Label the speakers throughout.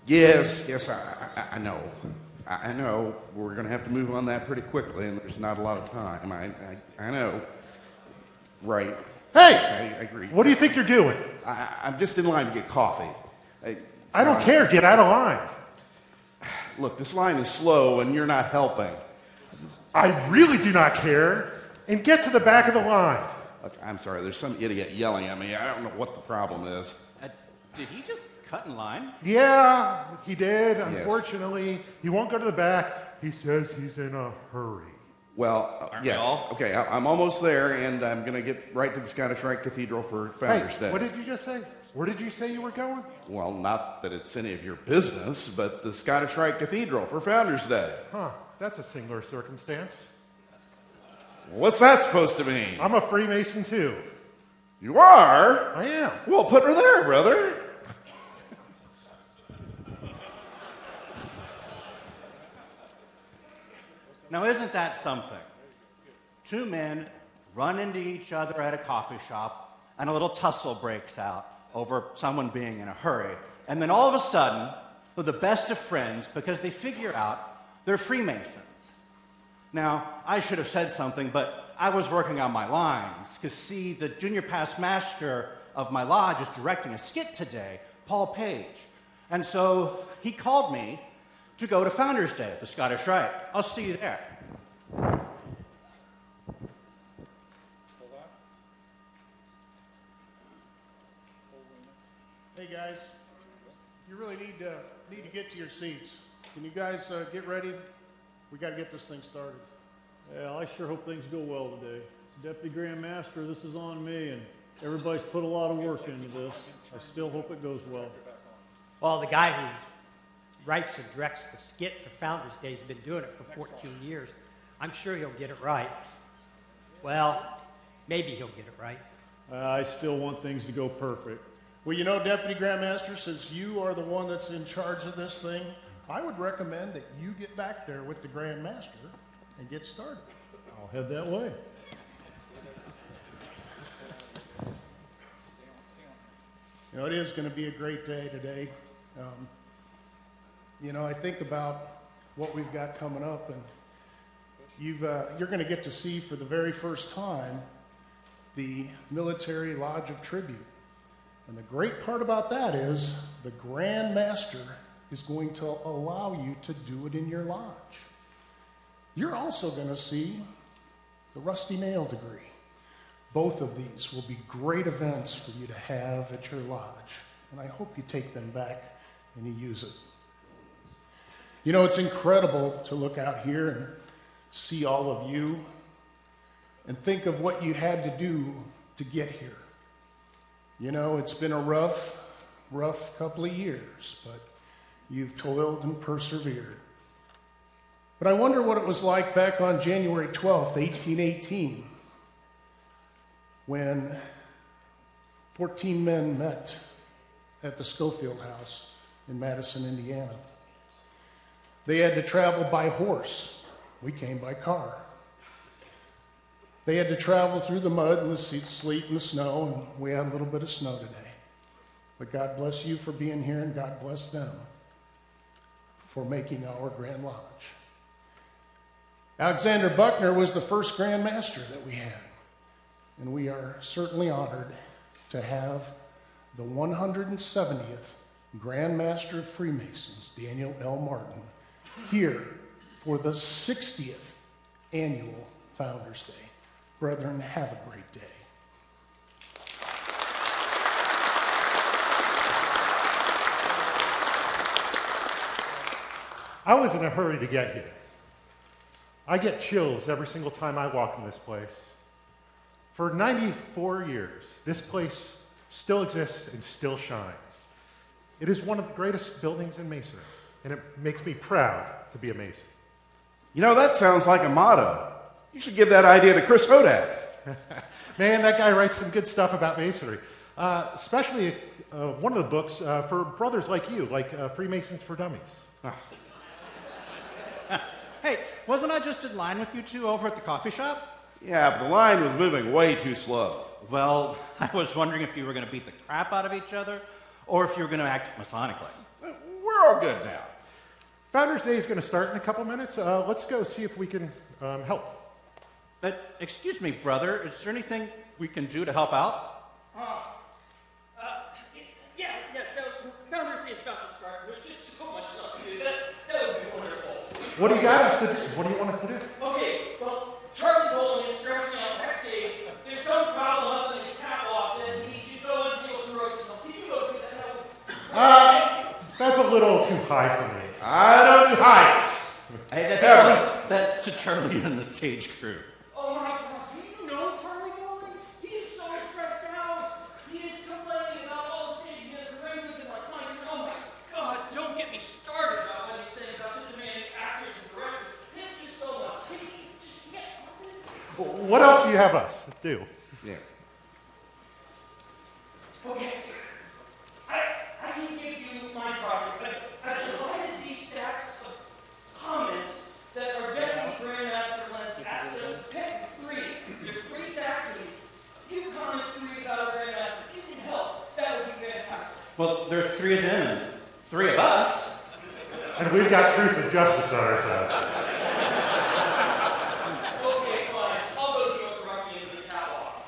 Speaker 1: Yes, I know. I know we're going to have to move on that pretty quickly, and there's not a lot of time. I know. Right.
Speaker 2: Hey!
Speaker 1: I agree.
Speaker 2: What do you think you're doing?
Speaker 1: I'm just in line to get coffee.
Speaker 2: I don't care. Get out of line.
Speaker 1: Look, this line is slow, and you're not helping.
Speaker 2: I really do not care. And get to the back of the line.
Speaker 1: Look, I'm sorry. There's some idiot yelling at me. I don't know what the problem is.
Speaker 3: Did he just cut in line?
Speaker 2: Yeah, he did.
Speaker 1: Yes.
Speaker 2: Unfortunately, he won't go to the back. He says he's in a hurry.
Speaker 1: Well, yes. Okay, I'm almost there, and I'm going to get right to the Scottish Rite Cathedral for Founders Day.
Speaker 2: What did you just say? Where did you say you were going?
Speaker 1: Well, not that it's any of your business, but the Scottish Rite Cathedral for Founders Day.
Speaker 2: Huh, that's a singular circumstance.
Speaker 1: What's that supposed to mean?
Speaker 2: I'm a Freemason, too.
Speaker 1: You are?
Speaker 2: I am.
Speaker 1: Well, put her there, brother.
Speaker 3: Now, isn't that something? Two men run into each other at a coffee shop, and a little tussle breaks out over someone being in a hurry. And then all of a sudden, they're the best of friends because they figure out they're Freemasons. Now, I should have said something, but I was working on my lines. Because, see, the junior past master of my lodge is directing a skit today, Paul Page. And so he called me to go to Founders Day at the Scottish Rite. I'll see you there.
Speaker 4: Hey guys, you really need to get to your seats. Can you guys get ready? We got to get this thing started.
Speaker 5: Yeah, I sure hope things go well today. As Deputy Grand Master, this is on me, and everybody's put a lot of work into this. I still hope it goes well.
Speaker 6: Well, the guy who writes and directs the skit for Founders Day has been doing it for 14 years. I'm sure he'll get it right. Well, maybe he'll get it right.
Speaker 5: I still want things to go perfect.
Speaker 4: Well, you know, Deputy Grand Master, since you are the one that's in charge of this thing, I would recommend that you get back there with the Grand Master and get started.
Speaker 5: I'll head that way.
Speaker 4: You know, it is going to be a great day today. You know, I think about what we've got coming up, and you're going to get to see for the very first time the Military Lodge of Tribute. And the great part about that is the Grand Master is going to allow you to do it in your lodge. You're also going to see the Rusty Nail Degree. Both of these will be great events for you to have at your lodge, and I hope you take them back and you use it. You know, it's incredible to look out here and see all of you and think of what you had to do to get here. You know, it's been a rough couple of years, but you've toiled and persevered. But I wonder what it was like back on January 12th, 1818, when 14 men met at the Schofield house in Madison, Indiana. They had to travel by horse. We came by car. They had to travel through the mud and the sleet and the snow, and we had a little bit of snow today. But God bless you for being here, and God bless them for making our Grand Lodge. Alexander Buckner was the first Grand Master that we had, and we are certainly honored to have the 170th Grand Master of Freemasons, Daniel L. Martin, here for the 60th annual Founders Day. Brethren, have a great day.
Speaker 2: I was in a hurry to get here. I get chills every single time I walk in this place. For 94 years, this place still exists and still shines. It is one of the greatest buildings in Masonry, and it makes me proud to be a Mason.
Speaker 1: You know, that sounds like a motto. You should give that idea to Chris Hodak.
Speaker 2: Man, that guy writes some good stuff about Masonry. Especially one of the books for brothers like you, like Freemasons for Dummies.
Speaker 3: Hey, wasn't I just in line with you two over at the coffee shop?
Speaker 1: Yeah, but the line was moving way too slow.
Speaker 3: Well, I was wondering if you were going to beat the crap out of each other or if you were going to act Masonically.
Speaker 1: We're all good now.
Speaker 2: Founders Day is going to start in a couple minutes. Let's go see if we can help.
Speaker 3: Excuse me, brother, is there anything we can do to help out?
Speaker 7: Yes, Founders Day is about to start. There's just so much stuff to do. That would be wonderful.
Speaker 2: What do you got us to do? What do you want us to do?
Speaker 7: Okay, well, Charlie Bolin is stressing out backstage. There's some problem up in the catwalk that needs you to go and deal with the roaches. Can you go do that?
Speaker 2: That's a little too high for me.
Speaker 1: I don't do heights.
Speaker 3: Hey, that to Charlie and the stage crew.
Speaker 7: Oh my God, do you know Charlie Bolin? He is so stressed out. He is complaining about all the staging and the rain and like mice. Oh my God, don't get me started about what he's saying about the demanding actors and directors. It's just so much. Just get on it.
Speaker 2: What else do you have us do?
Speaker 1: Yeah.
Speaker 7: Okay. I can give you my project, but I've divided these stacks of comments that are definitely Grandmaster Lens access. Pick three. There's three stacks and a few comments to read about a Grandmaster. If you can help, that would be fantastic.
Speaker 3: Well, there's three of them and three of us.
Speaker 2: And we've got truth and justice on our side.
Speaker 7: Okay, fine. I'll go to you run me into the catwalk.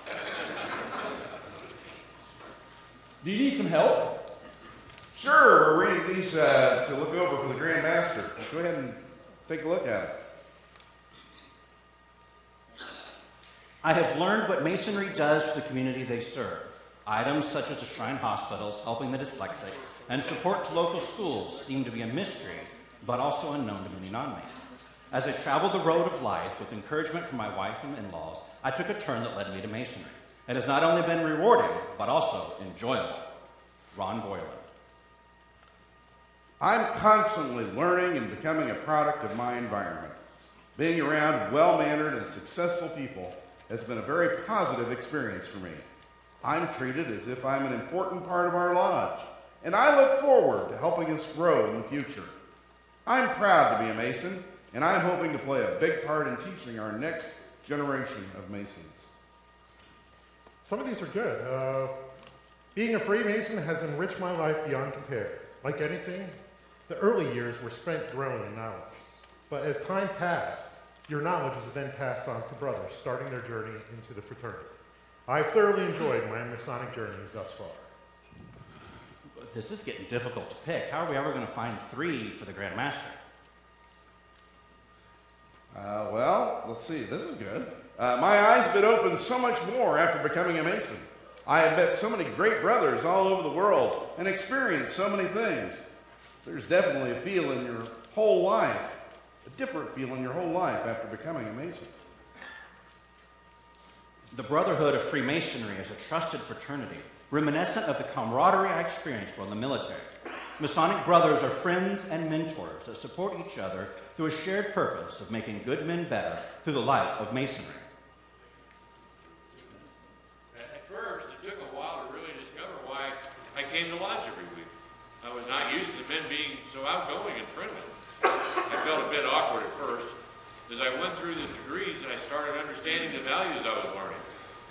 Speaker 5: Do you need some help?
Speaker 1: Sure, we're reading these to look over for the Grand Master. Go ahead and take a look at it.
Speaker 3: I have learned what Masonry does for the community they serve. Items such as the shrine hospitals, helping the dyslexic, and support to local schools seem to be a mystery, but also unknown to many non-Masons. As I traveled the road of life with encouragement from my wife and in-laws, I took a turn that led me to Masonry. It has not only been rewarding, but also enjoyable. Ron Boylan.
Speaker 1: I'm constantly learning and becoming a product of my environment. Being around well-mannered and successful people has been a very positive experience for me. I'm treated as if I'm an important part of our lodge, and I look forward to helping us grow in the future. I'm proud to be a Mason, and I'm hoping to play a big part in teaching our next generation of Masons.
Speaker 2: Some of these are good. Being a Freemason has enriched my life beyond compare. Like anything, the early years were spent growing in knowledge. But as time passed, your knowledge is then passed on to brothers, starting their journey into the fraternity. I've thoroughly enjoyed my Masonic journey thus far.
Speaker 3: This is getting difficult to pick. How are we ever going to find three for the Grand Master?
Speaker 1: Well, let's see. This is good. My eyes have been opened so much more after becoming a Mason. I have met so many great brothers all over the world and experienced so many things. There's definitely a feel in your whole life, a different feel in your whole life after becoming a Mason.
Speaker 3: The Brotherhood of Freemasonry is a trusted fraternity, reminiscent of the camaraderie I experienced while in the military. Masonic brothers are friends and mentors that support each other through a shared purpose of making good men better through the light of Masonry.
Speaker 8: At first, it took a while to really discover why I came to lodge every week. I was not used to men being so outgoing and friendly. I felt a bit awkward at first. As I went through the degrees, I started understanding the values I was learning.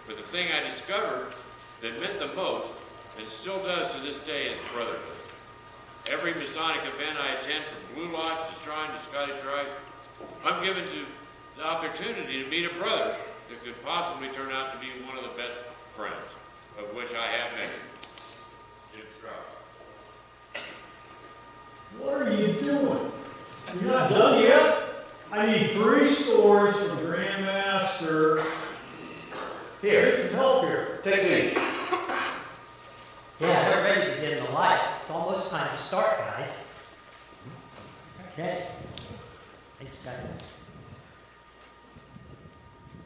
Speaker 8: But the thing I discovered that meant the most, and still does to this day, is brotherhood. Every Masonic event I attend, from Blue Lodge to Shrine to Scottish Rite, I'm given the opportunity to meet a brother that could possibly turn out to be one of the best friends, of which I have many. Jim Strauss.
Speaker 5: What are you doing? You're not done yet? I need 3 scores for the Grand Master.
Speaker 1: Here,
Speaker 5: Get some help here.
Speaker 1: take these.
Speaker 6: Yeah, we're ready to dim the lights. It's almost time to start, guys. Okay. Thanks, guys.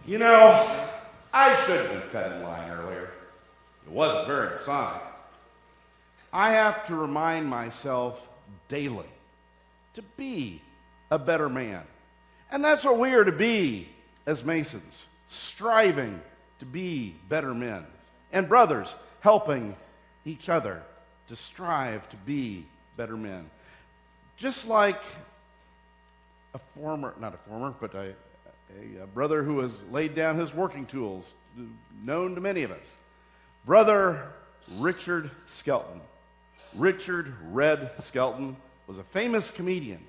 Speaker 1: You know, I shouldn't have cut in line earlier. It wasn't very Masonic. I have to remind myself daily to be a better man. And that's what we are to be as Masons, striving to be better men. And brothers, helping each other to strive to be better men. Just like a brother who has laid down his working tools, known to many of us. Brother Richard Skelton. Richard Red Skelton was a famous comedian,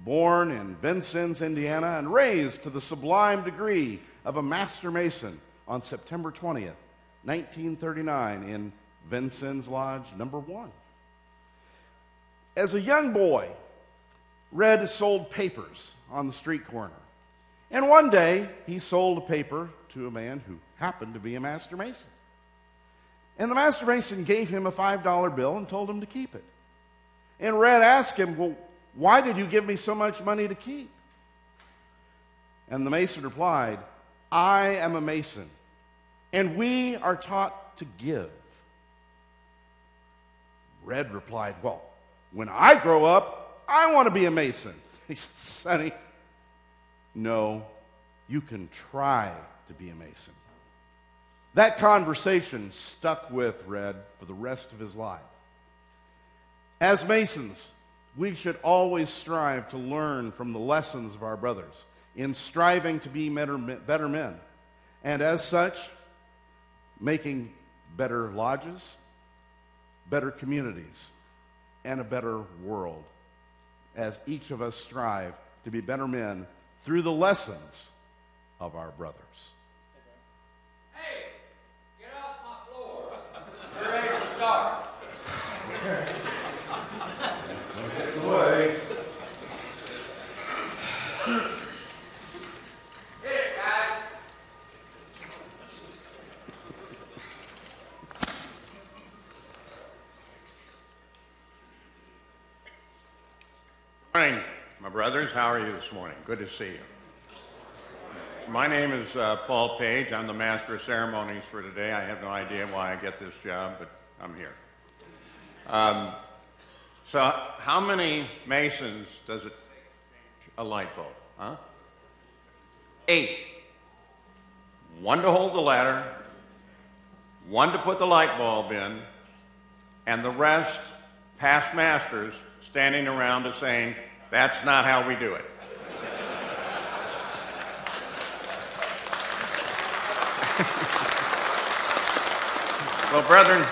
Speaker 1: born in Vincennes, Indiana, and raised to the sublime degree of a master mason on September 20th, 1939 in Vincennes Lodge number 1. As a young boy, Red sold papers on the street corner. And one day, he sold a paper to a man who happened to be a master mason. And the master mason gave him a $5 bill and told him to keep it. And Red asked him, well, why did you give me so much money to keep? And the mason replied, I am a mason, and we are taught to give. Red replied, well, when I grow up, I want to be a mason. He said, Sonny, no, you can try to be a mason. That conversation stuck with Red for the rest of his life. As masons, we should always strive to learn from the lessons of our brothers in striving to be better men, and as such, making better lodges, better communities, and a better world, as each of us strive to be better men through the lessons of our brothers.
Speaker 7: Hey, get off my floor. We're ready to start.
Speaker 1: Away.
Speaker 7: Get it, guys.
Speaker 9: Morning, my brothers. How are you this morning? Good to see you. My name is Paul Page. I'm the Master of Ceremonies for today. I have no idea why I get this job, but I'm here. So how many masons does it take a light bulb? Huh? 8. 1 to hold the ladder, 1 to put the light bulb in, and the rest, past masters, standing around and saying, that's not how we do it. Well, brethren,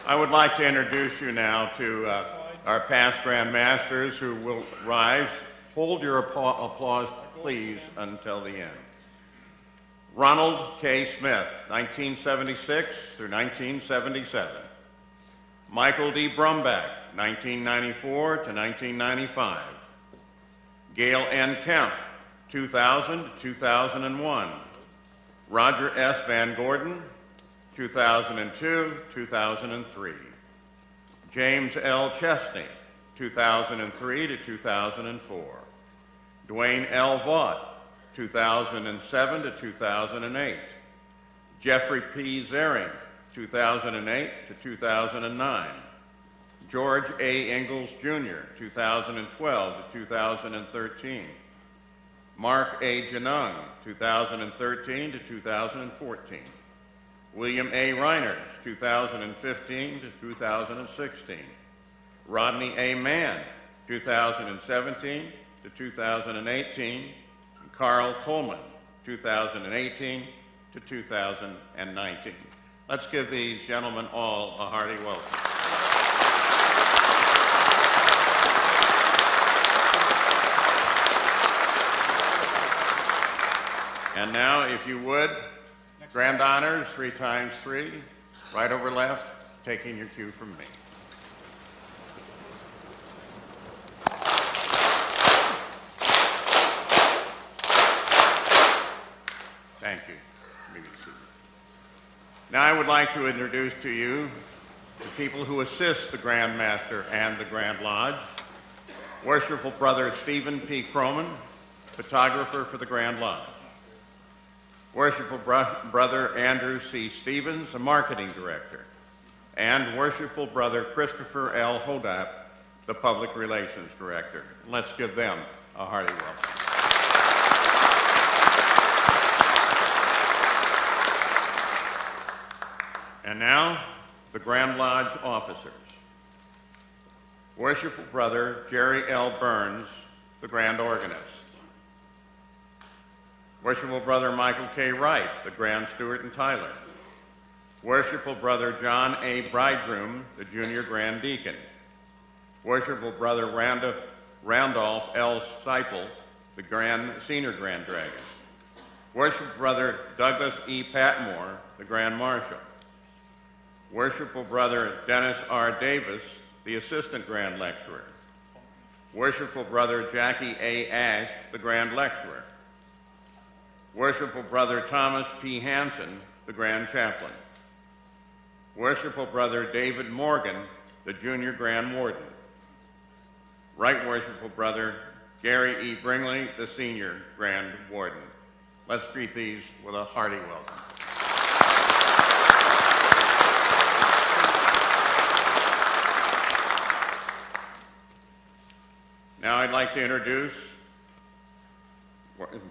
Speaker 9: I would like to introduce you now to our past Grand Masters who will rise. Hold your applause, please, until the end. Ronald K. Smith, 1976 through 1977. Michael D. Brumback, 1994 to 1995. Gail N. Kemp, 2000 to 2001. Roger S. Van Gordon, 2002, 2003. James L. Chesney, 2003 to 2004. Dwayne L. Vaught, 2007 to 2008. Jeffrey P. Zering, 2008 to 2009. George A. Ingalls Jr., 2012 to 2013. Mark A. Janung, 2013 to 2014. William A. Reiners, 2015 to 2016. Rodney A. Mann, 2017 to 2018. And Carl Coleman, 2018 to 2019. Let's give these gentlemen all a hearty welcome. And now, if you would, grand honors, 3 times 3, right over left, taking your cue from me. Thank you. You may be seated. Now I would like to introduce to you the people who assist the Grand Master and the Grand Lodge. Worshipful Brother Stephen P. Croman, photographer for the Grand Lodge. Worshipful Brother Andrew C. Stevens, a marketing director. And Worshipful Brother Christopher L. Hodap, the public relations director. Let's give them a hearty welcome. And now, the Grand Lodge officers. Worshipful Brother Jerry L. Burns, the Grand Organist. Worshipful Brother Michael K. Wright, the Grand Steward and Tyler. Worshipful Brother John A. Bridegroom, the Junior Grand Deacon. Worshipful Brother Randolph L. Seipel, the Senior Grand Dragon. Worshipful Brother Douglas E. Patmore, the Grand Marshal. Worshipful Brother Dennis R. Davis, the Assistant Grand Lecturer. Worshipful Brother Jackie A. Ash, the Grand Lecturer. Worshipful Brother Thomas P. Hansen, the Grand Chaplain. Worshipful Brother David Morgan, the Junior Grand Warden. Right Worshipful Brother Gary E. Bringley, the Senior Grand Warden. Let's greet these with a hearty welcome. Now I'd like to introduce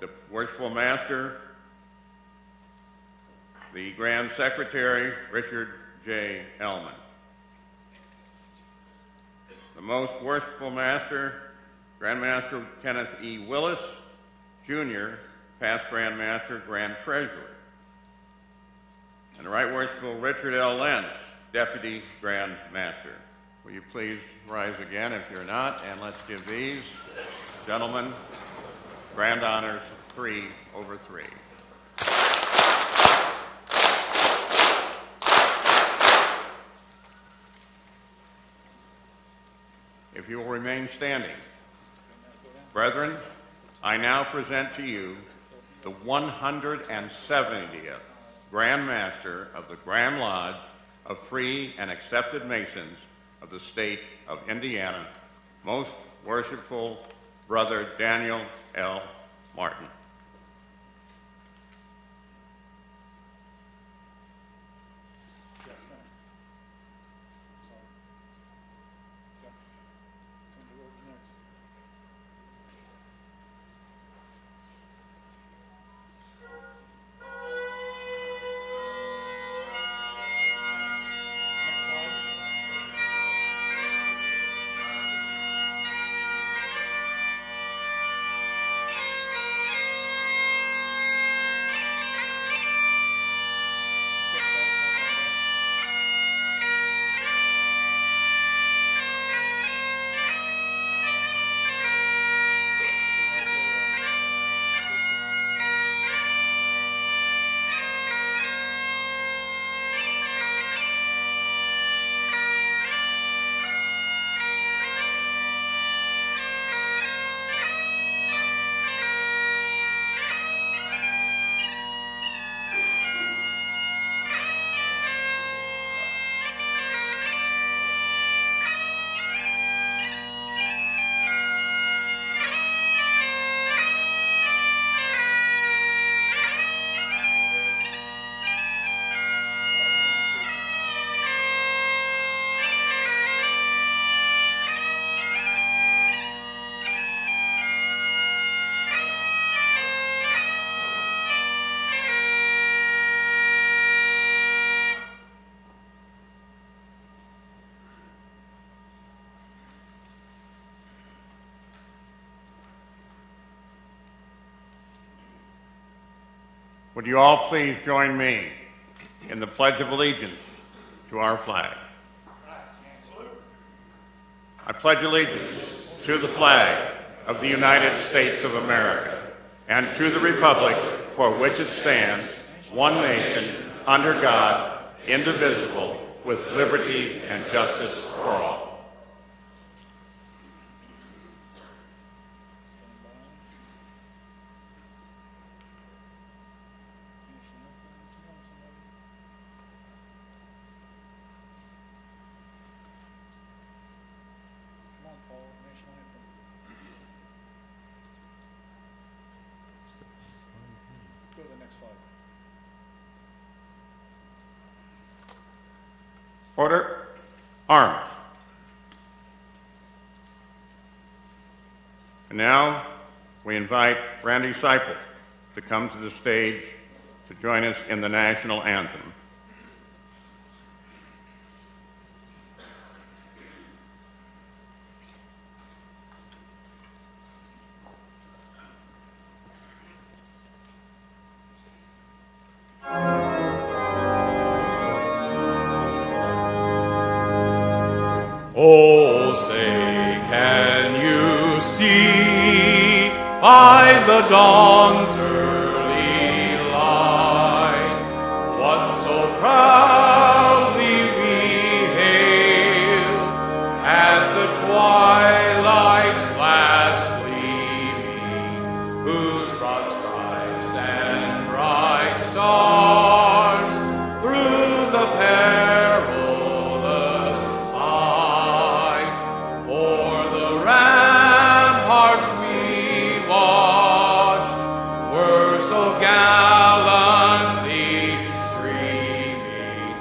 Speaker 9: the Worshipful Master, the Grand Secretary, Richard J. Ellman. The Most Worshipful Master, Grand Master Kenneth E. Willis, Jr., Past Grand Master, Grand Treasurer. And the Right Worshipful Richard L. Lentz, Deputy Grand Master. Will you please rise again if you're not, and let's give these gentlemen grand honors 3 over 3. If you will remain standing. Brethren, I now present to you the 170th Grand Master of the Grand Lodge of Free and Accepted Masons of the State of Indiana, Most Worshipful Brother Daniel L. Martin. Would you all please join me in the Pledge of Allegiance to our flag? I pledge allegiance to the flag of the United States of America and to the republic for which it stands, one nation, under God, indivisible, with liberty and justice for all. Order. Arms. And now we invite Randy Seipel to come to the stage to join us in the national anthem.
Speaker 10: Oh, say, can you see by the dawn's early light what so proudly we hail at the twilight's last gleaming, whose broad stripes and bright stars through the perilous fight o'er the ramparts we watched were so gallantly streaming,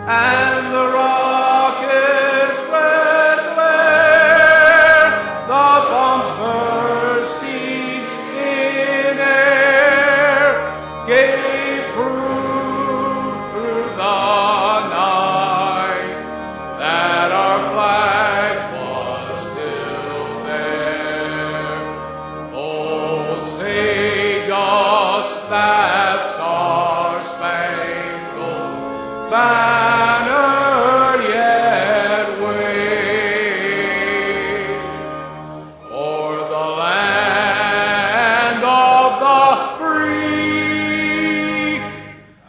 Speaker 10: and the rockets' red glare, the bombs bursting in air, gave proof through the night that our flag was still there. Oh, say does that star-spangled banner yet wave o'er the land of the free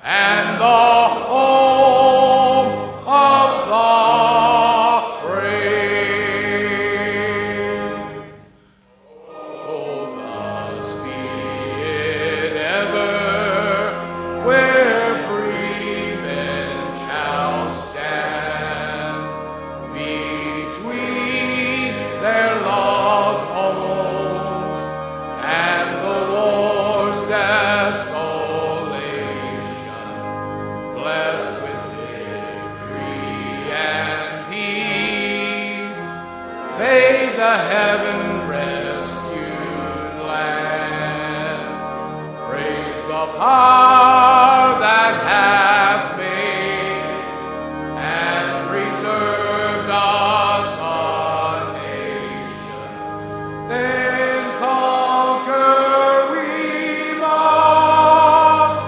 Speaker 10: and the home of the brave? Oh, thus be it ever, where free men shall stand between their loved homes and the war's desolation, blessed with victory and peace, may the heaven-rescued land praise the power that hath made and preserved us a nation. Then conquer we must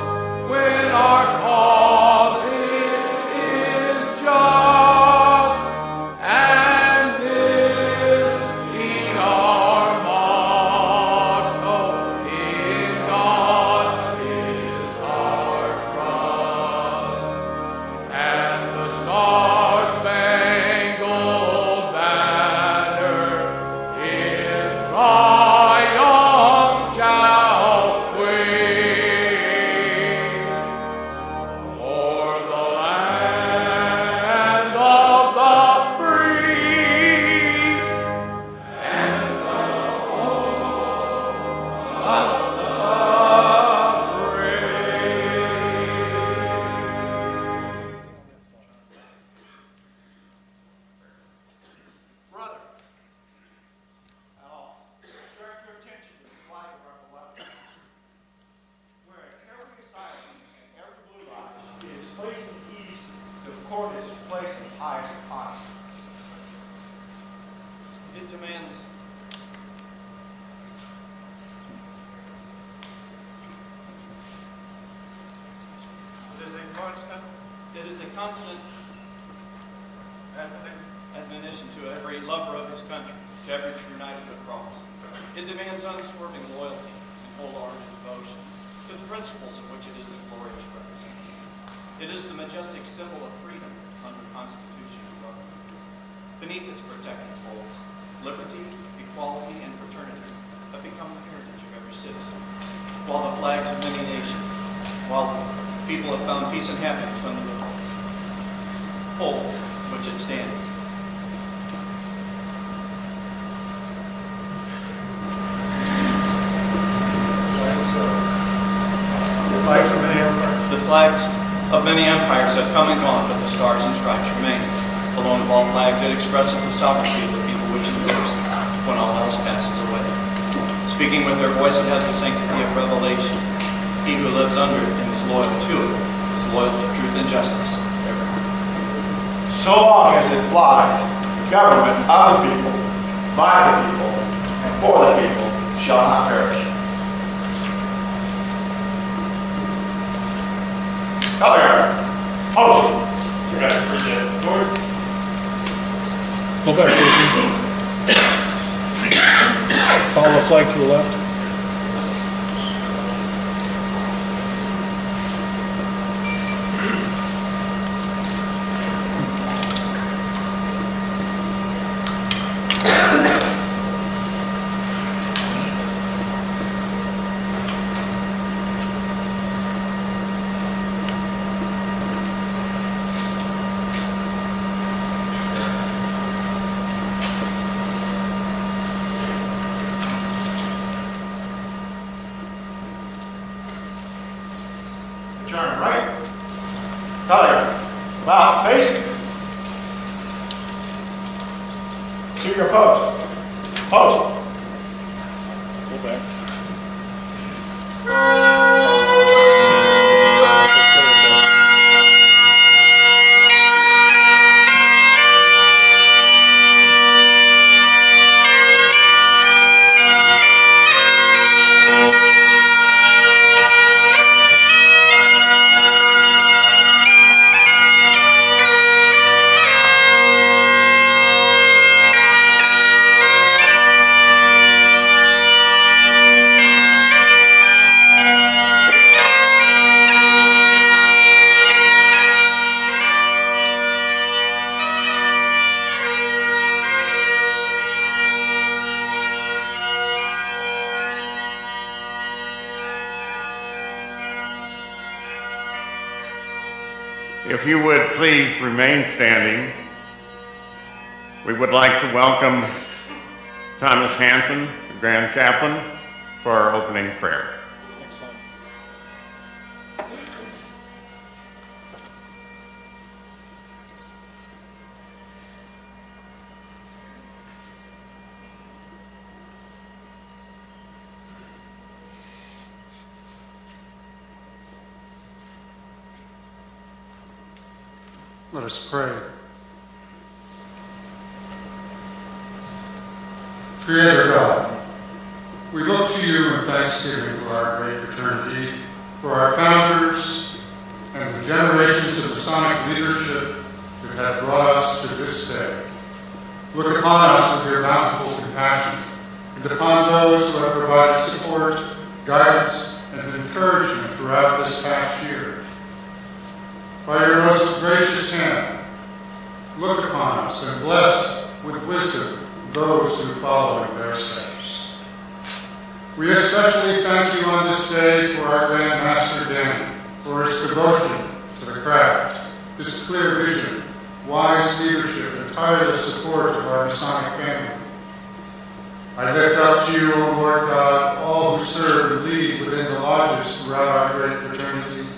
Speaker 10: when our cause it is just, and this be our motto: in God is our trust. And the star-spangled banner in triumph shall wave o'er the land of the free and the home of the brave.
Speaker 11: Brother, I'll direct your attention to the flag of our beloved. Where at every asylum and every blue line is place of ease, the court is place of highest honor. It demands
Speaker 12: It is a constant admonition to every lover of his country, to every true knight of the cross. It demands unswerving loyalty and wholehearted devotion to the principles of which it is the glorious representative. It is the majestic symbol of freedom under constitutional government. Beneath its protecting folds, liberty, equality, and fraternity have become the heritage of every citizen, while the flags of many nations, while people have found peace and happiness under the poles which it stands. The flags of many empires have come and gone, but the stars and stripes remain. Alone of all flags, it expresses the sovereignty of the people which endures when all else passes away. Speaking with their voice, it has the sanctity of revelation. He who lives under it and is loyal to it is loyal to truth and justice.
Speaker 11: so long as it flies, the government of the people, by the people, and for the people shall not perish. Come here. Post. You guys appreciate it. George.
Speaker 5: Go back, please. Follow the flag to the left.
Speaker 11: Turn right. Color. About face. To your post. Post.
Speaker 5: Go back.
Speaker 9: If you would please remain standing, we would like to welcome Thomas Hanson, the Grand Chaplain, for our opening prayer.
Speaker 2: Let us pray. Creator God, we look to you in thanksgiving for our great fraternity, for our founders, and the generations of Masonic leadership that have brought us to this day. Look upon us with your bountiful compassion, and upon those who have provided support, guidance, and encouragement throughout this past year. By your most gracious hand, look upon us and bless with wisdom those who follow in their steps. We especially thank you on this day for our Grand Master Danny, for his devotion to the craft, his clear vision, wise leadership, and tireless support of our Masonic family. I lift up to you, O Lord God, all who serve and lead within the lodges throughout our great fraternity,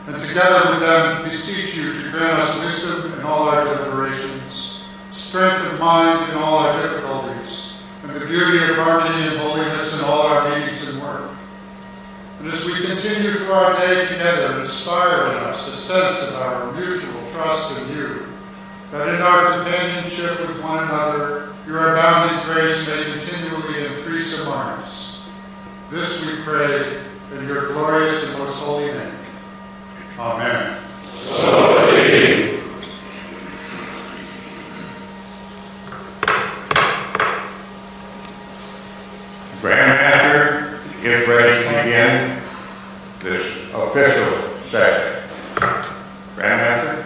Speaker 2: and together with them beseech you to grant us wisdom in all our deliberations, strength of mind in all our difficulties, and the beauty of harmony and holiness in all our meetings and work. And as we continue through our day together, inspire in us a sense of our mutual trust in you, that in our companionship with one another, your abounding grace may continually increase among us. This we pray in your glorious and most holy name. Amen.
Speaker 9: Grandmaster, get ready to begin this official session. Grandmaster?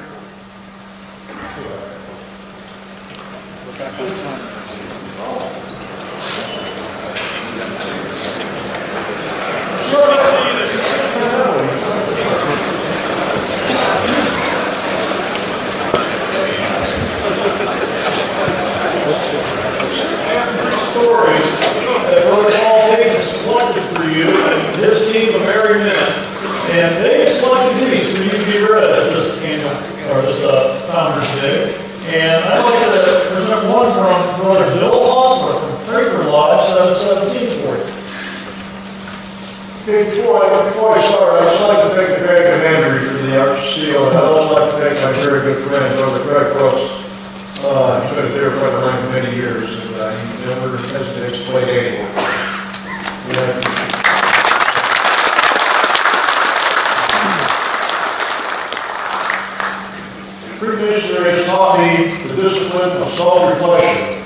Speaker 5: This team of merry men, and they selected these for you to be read at this annual, or this Founders Day. And I'd like to present one from Brother Bill Osler from Quaker Lodge 717 for you.
Speaker 13: Okay, before I start, I'd just like to thank the Grand Commander for the Arch Seal, and I'd also like to thank my very good friend, Brother Craig Brooks. He's been a dear friend of mine for many years, and he never hesitates to play anyone. three missionaries taught me the discipline of self-reflection,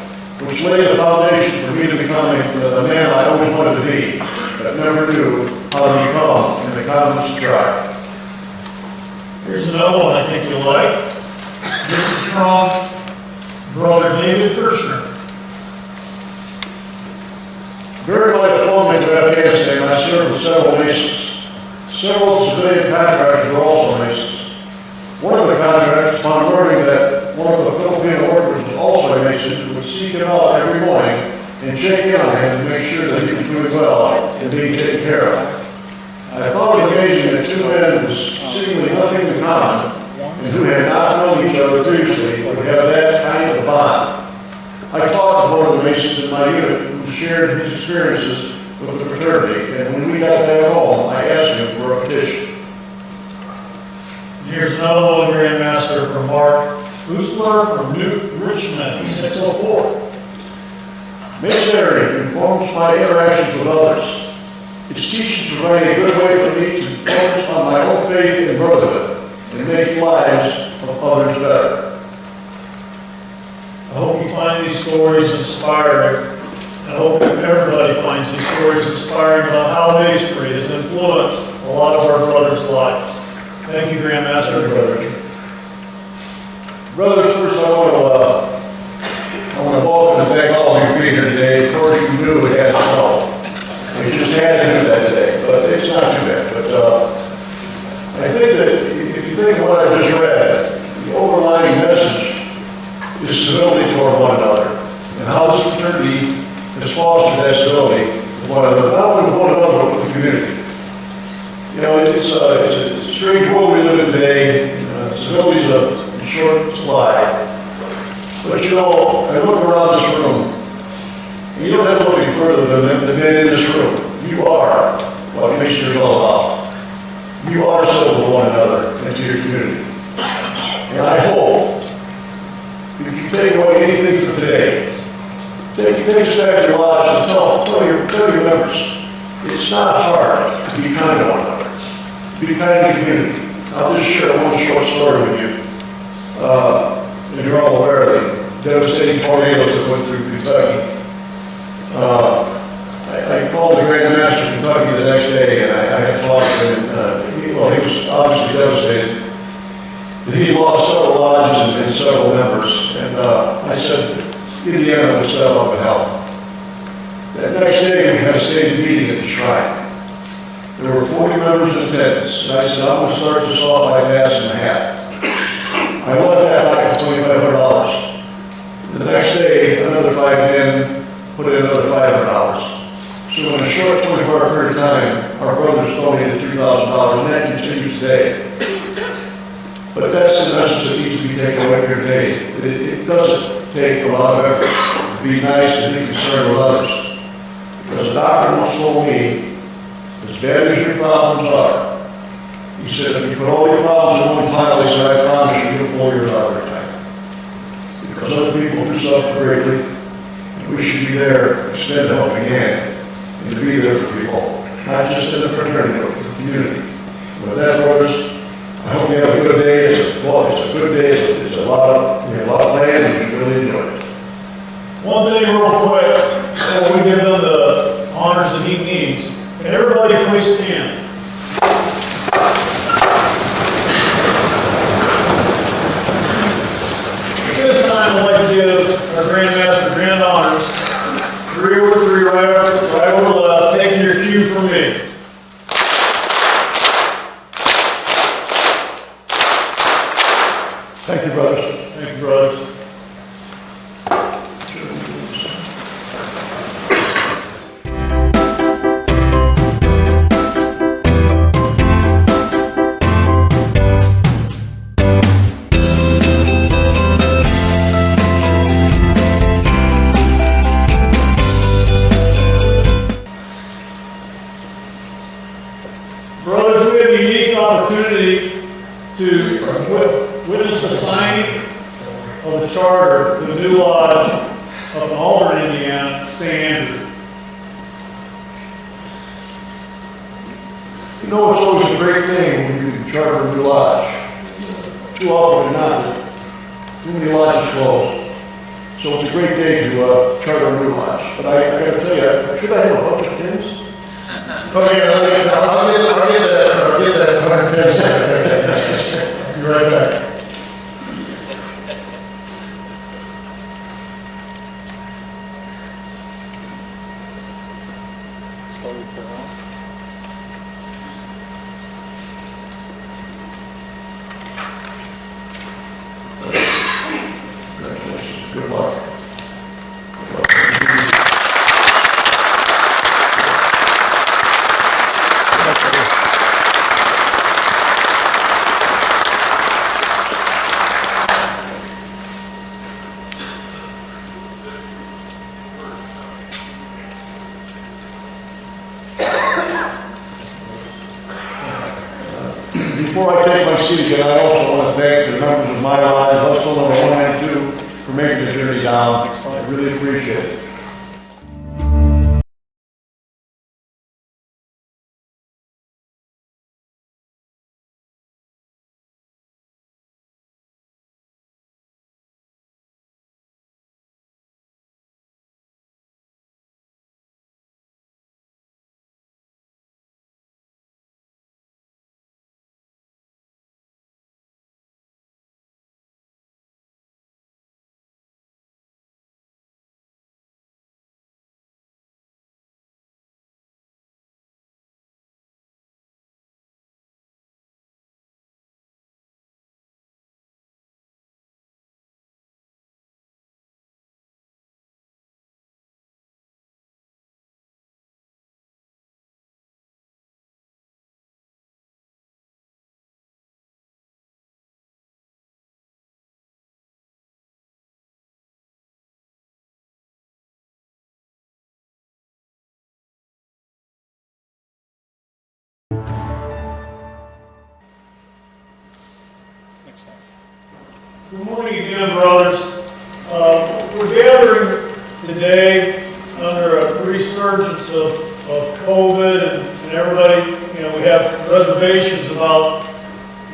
Speaker 13: which laid the foundation for me to become the man I always wanted to be, but never knew how to become in the confidence to try.
Speaker 5: Here's another one I think you'll like. This is from Brother David Kirshner.
Speaker 13: During my deployment to Afghanistan, I served with several Masons. Several civilian contractors were also Masons. One of the contractors, upon learning that one of the Filipino workers was also a Mason, would seek him out every morning and check in on him to make sure that he was doing well and being taken care of. I found it amazing that two men with seemingly nothing in common and who had not known each other previously would have that kind of bond. I talked to one of the Masons in my unit who shared his experiences with the fraternity, and when we got back home, I asked him for a petition.
Speaker 5: Here's another one, Grandmaster, from Mark Usler from New Richmond, 604.
Speaker 13: Missionary informs my interactions with others. Its teachings provide a good way for me to focus on my own faith and brotherhood and make lives of others better.
Speaker 5: I hope you find these stories inspiring. I hope everybody finds these stories inspiring about how masonry has influenced a lot of our brothers' lives. Thank you, Grandmaster.
Speaker 13: Brothers, first I want to welcome and thank all of you for being here today. Of course, you knew it had to snow. We just had to do that today, but it's not too bad. But I think that if you think of what I just read, the overlying message is civility toward one another, and how this fraternity has fostered that civility with one another, not only with one another, but with the community. You know, it's a strange world we live in today. Civility is a short supply. But you know, I look around this room, and you don't have to look any further than the men in this room. You are what Missionary is all about. You are civil to one another and to your community. And I hope, if you take away anything from today, take a step to your lives and tell your members, it's not hard to be kind to one another, to be kind to the community. I'll just share one short story with you. And you're all aware of the devastating tornadoes that went through Kentucky. I called the Grand Master of Kentucky the next day, and I had talked to him. He was obviously devastated. He lost several lodges and several members, and I said, Indiana would step up and help. That next day, we had a stated meeting at the shrine. There were 40 members in attendance, and I said, I'm going to start this off by passing the hat. I left that back at $2,500. The next day, another 5 men put in another $500. So in a short 24-hour period of time, our brothers donated $3,000, and that continues today. But that's the message that needs to be taken away here today. It doesn't take a lot of effort to be nice and be concerned with others. Because the doctor once told me, as bad as your problems are, he said, if you put all your problems in one pile, he said, I promise you, you'll pull yours out every time. Because other people do suffer greatly, and we should be there to extend a helping hand, and to be there for people, not just in the fraternity, but for the community. With that, brothers, I hope you have a good day. It's a good day. It's a lot of land, and you really enjoy it.
Speaker 5: One thing real quick, before we give him the honors that he needs, can everybody please stand? At this time, I'd like to give our Grandmaster grand honors. 3 over 3, right over left, taking your cue from me.
Speaker 13: Thank you, brothers.
Speaker 5: Thank you, brothers. Brothers, we have a unique opportunity to witness the signing of the charter for the new lodge up in Auburn, Indiana, St. Andrew.
Speaker 13: You know, it's always a great thing when you charter a new lodge. Too often than not, too many lodges closed. So it's a great day to charter a new lodge. But I got to tell you, should I have a bunch of pins? Okay, I'll get that 110 seconds. I'll be right back. Good luck. Before I take my seat again, I also want to thank the members of my lodge, Hustle number 192, for making the journey down. I really appreciate it.
Speaker 5: Good morning again, brothers. We're gathering today under a resurgence of COVID, and everybody, we have reservations about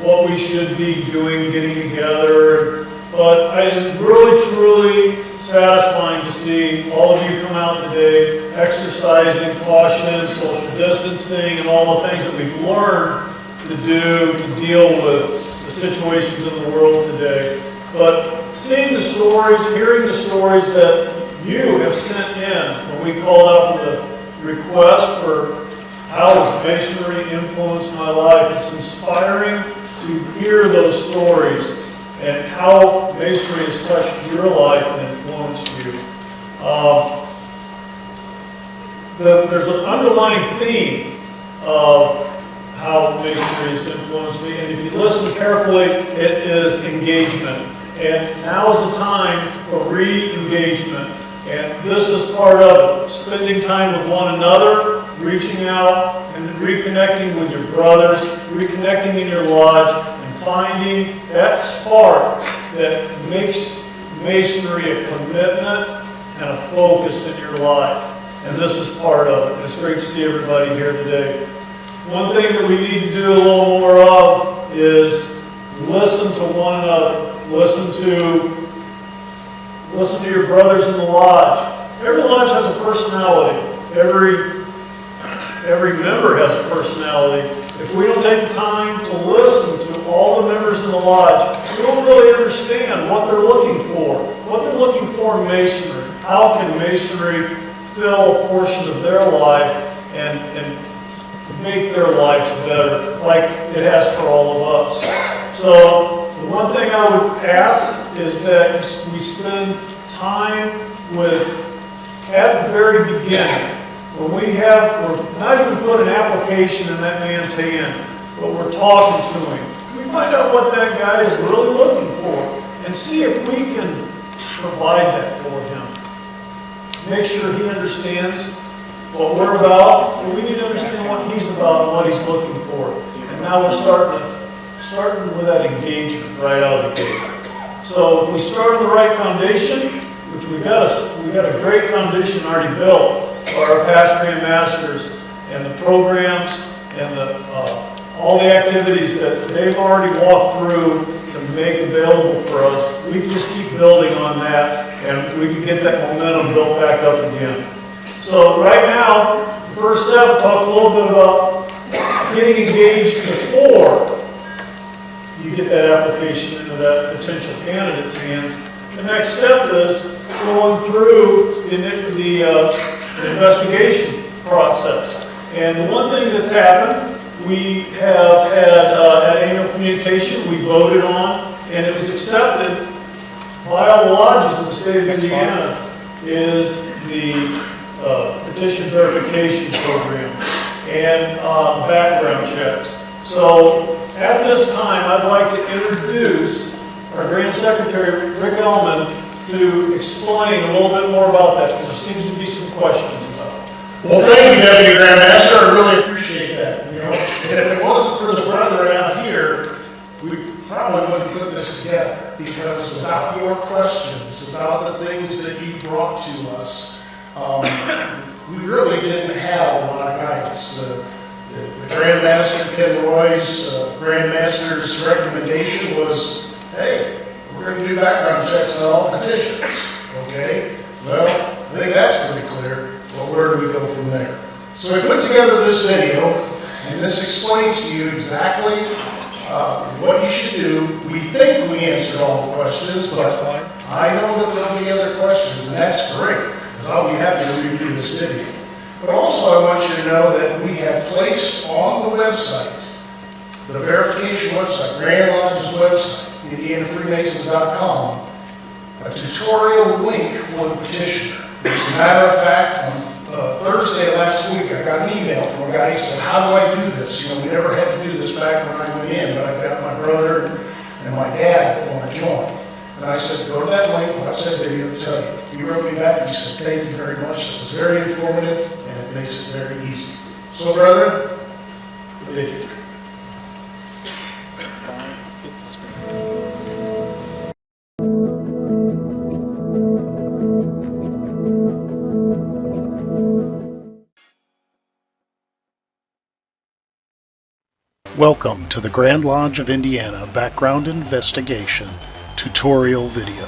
Speaker 5: what we should be doing, getting together. But it's really, truly satisfying to see all of you come out today, exercising caution, social distancing, and all the things that we've learned to do to deal with the situations in the world today. But seeing the stories, hearing the stories that you have sent in when we called out for the request for how has Masonry influenced my life, it's inspiring to hear those stories and how Masonry has touched your life and influenced you. There's an underlying theme of how Masonry has influenced me, and if you listen carefully, it is engagement. And now is the time for re-engagement, and this is part of it. Spending time with one another, reaching out and reconnecting with your brothers, reconnecting in your lodge, and finding that spark that makes Masonry a commitment and a focus in your life. And this is part of it. It's great to see everybody here today. One thing that we need to do a little more of is listen to one another. Listen to your brothers in the lodge. Every lodge has a personality. Every member has a personality. If we don't take the time to listen to all the members in the lodge, we don't really understand what they're looking for in Masonry. How can Masonry fill a portion of their life and make their lives better, like it has for all of us. So the one thing I would ask is that we spend time with, at the very beginning, when we're not even put an application in that man's hand, but we're talking to him. We find out what that guy is really looking for and see if we can provide that for him. Make sure he understands what we're about, and we need to understand what he's about and what he's looking for. And now we're starting with that engagement right out of the gate. So if we start on the right foundation, which we got a great foundation already built for our past Grand Masters and the programs and all the activities that they've already walked through to to make available for us, we can just keep building on that, and we can get that momentum built back up again. So right now, first step, talk a little bit about getting engaged before you get that application into that potential candidate's hands. The next step is going through the investigation process. And the one thing that's happened, we have had at annual communication, we voted on, and it was accepted by all the lodges in the state of Indiana, is the petition verification program and background checks. So at this time, I'd like to introduce our Grand Secretary, Rick Ellman, to explain a little bit more about that, because there seems to be some questions about it.
Speaker 4: Well, thank you, Deputy Grandmaster. I really appreciate that. And if it wasn't for the brethren out here, we probably wouldn't put this together, because without your questions, without the things that you brought to us, we really didn't have a lot of guidance. The Grandmaster, Ken Roy's Grandmaster's recommendation was, hey, we're going to do background checks on all petitions. Okay? Well, I think that's pretty clear. Well, where do we go from there? So we put together this video, and this explains to you exactly what you should do. We think we answered all the questions, but I know that there'll be other questions, and that's great, because I'll be happy to redo this video. But also I want you to know that we have placed on the website, the verification website, Grand Lodge's website, IndianaFreemasons.com, a tutorial link for the petitioner. As a matter of fact, on Thursday last week, I got an email from a guy who said, how do I do this? We never had to do this back when I went in, but I've got my brother and my dad that want to join. And I said, go to that link, watch that video, to tell you. He wrote me back and he said, thank you very much. It was very informative, and it makes it very easy. So, brethren, the video.
Speaker 14: Welcome to the Grand Lodge of Indiana Background Investigation Tutorial Video.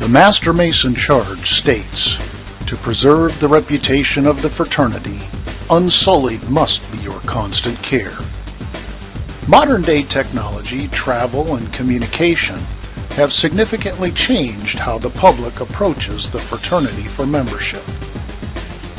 Speaker 14: The Master Mason Charge states, to preserve the reputation of the fraternity, unsullied must be your constant care. Modern-day technology, travel, and communication have significantly changed how the public approaches the fraternity for membership.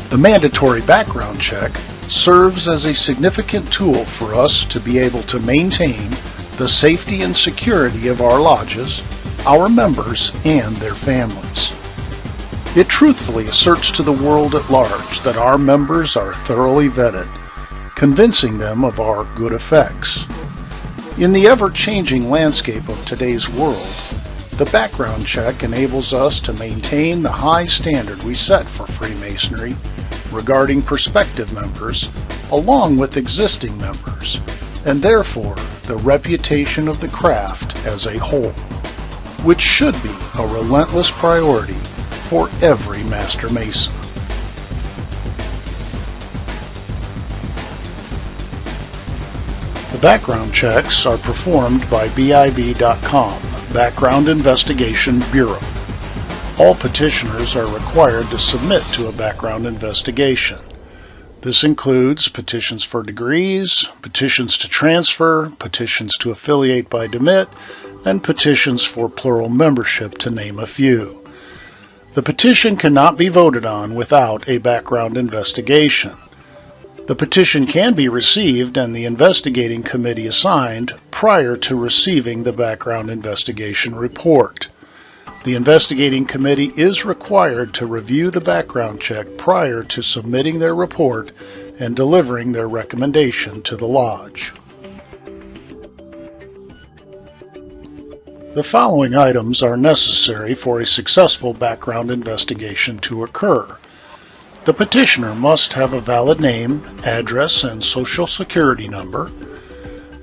Speaker 14: The mandatory background check serves as a significant tool for us to be able to maintain the safety and security of our lodges, our members, and their families. It truthfully asserts to the world at large that our members are thoroughly vetted, convincing them of our good effects. In the ever-changing landscape of today's world, the background check enables us to maintain the high standard we set for Freemasonry regarding prospective members, along with existing members, and therefore the reputation of the craft as a whole, which should be a relentless priority for every Master Mason. The background checks are performed by BIB.com, Background Investigation Bureau. All petitioners are required to submit to a background investigation. This includes petitions for degrees, petitions to transfer, petitions to affiliate by demit, and petitions for plural membership, to name a few. The petition cannot be voted on without a background investigation. The petition can be received and the investigating committee assigned prior to receiving the background investigation report. The investigating committee is required to review the background check prior to submitting their report and delivering their recommendation to the lodge. The following items are necessary for a successful background investigation to occur. The petitioner must have a valid name, address, and social security number.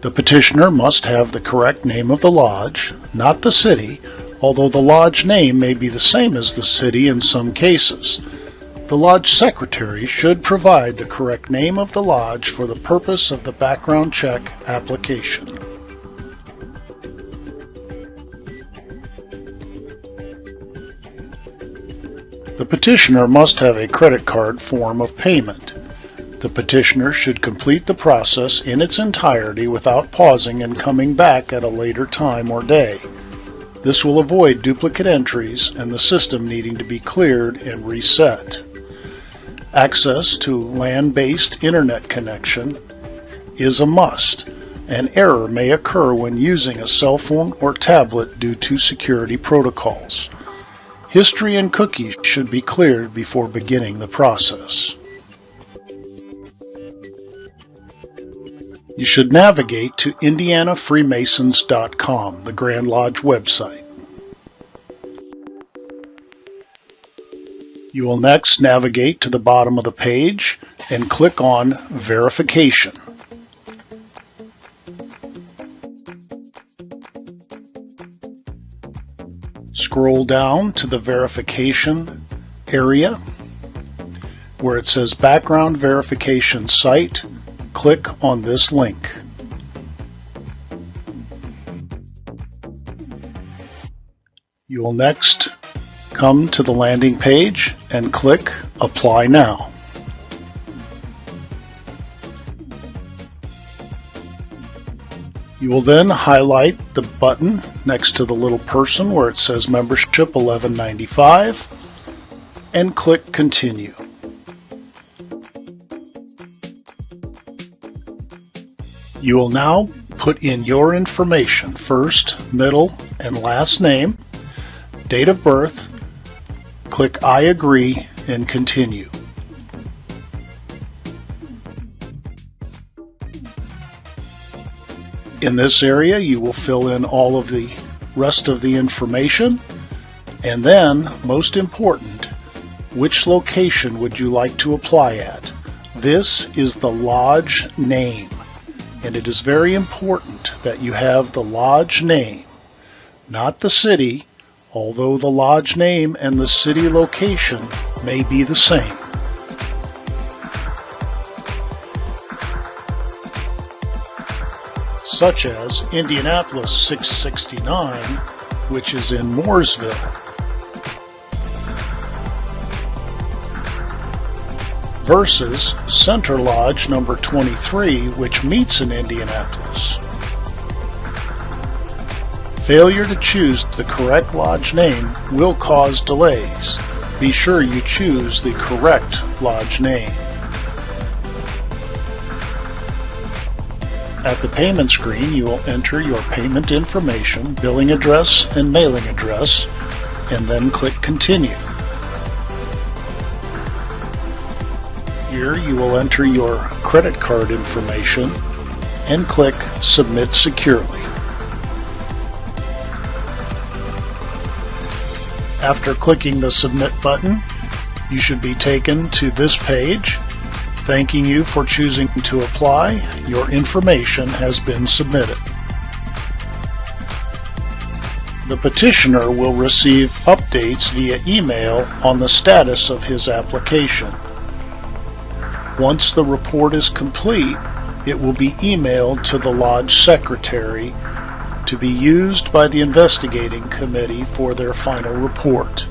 Speaker 14: The petitioner must have the correct name of the lodge, not the city, although the lodge name may be the same as the city in some cases. The lodge secretary should provide the correct name of the lodge for the purpose of the background check application. The petitioner must have a credit card form of payment. The petitioner should complete the process in its entirety without pausing and coming back at a later time or day. This will avoid duplicate entries and the system needing to be cleared and reset. Access to LAN-based internet connection is a must. An error may occur when using a cell phone or tablet due to security protocols. History and cookies should be cleared before beginning the process. You should navigate to IndianaFreemasons.com, the Grand Lodge website. You will next navigate to the bottom of the page and click on Verification. Scroll down to the verification area where it says Background Verification Site. Click on this link. You will next come to the landing page and click Apply Now. You will then highlight the button next to the little person where it says Membership $11.95 and click Continue. You will now put in your information, first, middle, and last name, date of birth, click I agree, and continue. In this area, you will fill in all of the rest of the information, and then, most important, which location would you like to apply at? This is the lodge name, and it is very important that you have the lodge name, not the city, although the lodge name and the city location may be the same. Such as Indianapolis 669, which is in Mooresville, versus Center Lodge number 23, which meets in Indianapolis. Failure to choose the correct lodge name will cause delays. Be sure you choose the correct lodge name. At the payment screen, you will enter your payment information, billing address, and mailing address, and then click Continue. Here you will enter your credit card information and click Submit Securely. After clicking the Submit button, you should be taken to this page thanking you for choosing to apply. Your information has been submitted. The petitioner will receive updates via email on the status of his application. Once the report is complete, it will be emailed to the lodge secretary to be used by the investigating committee for their final report.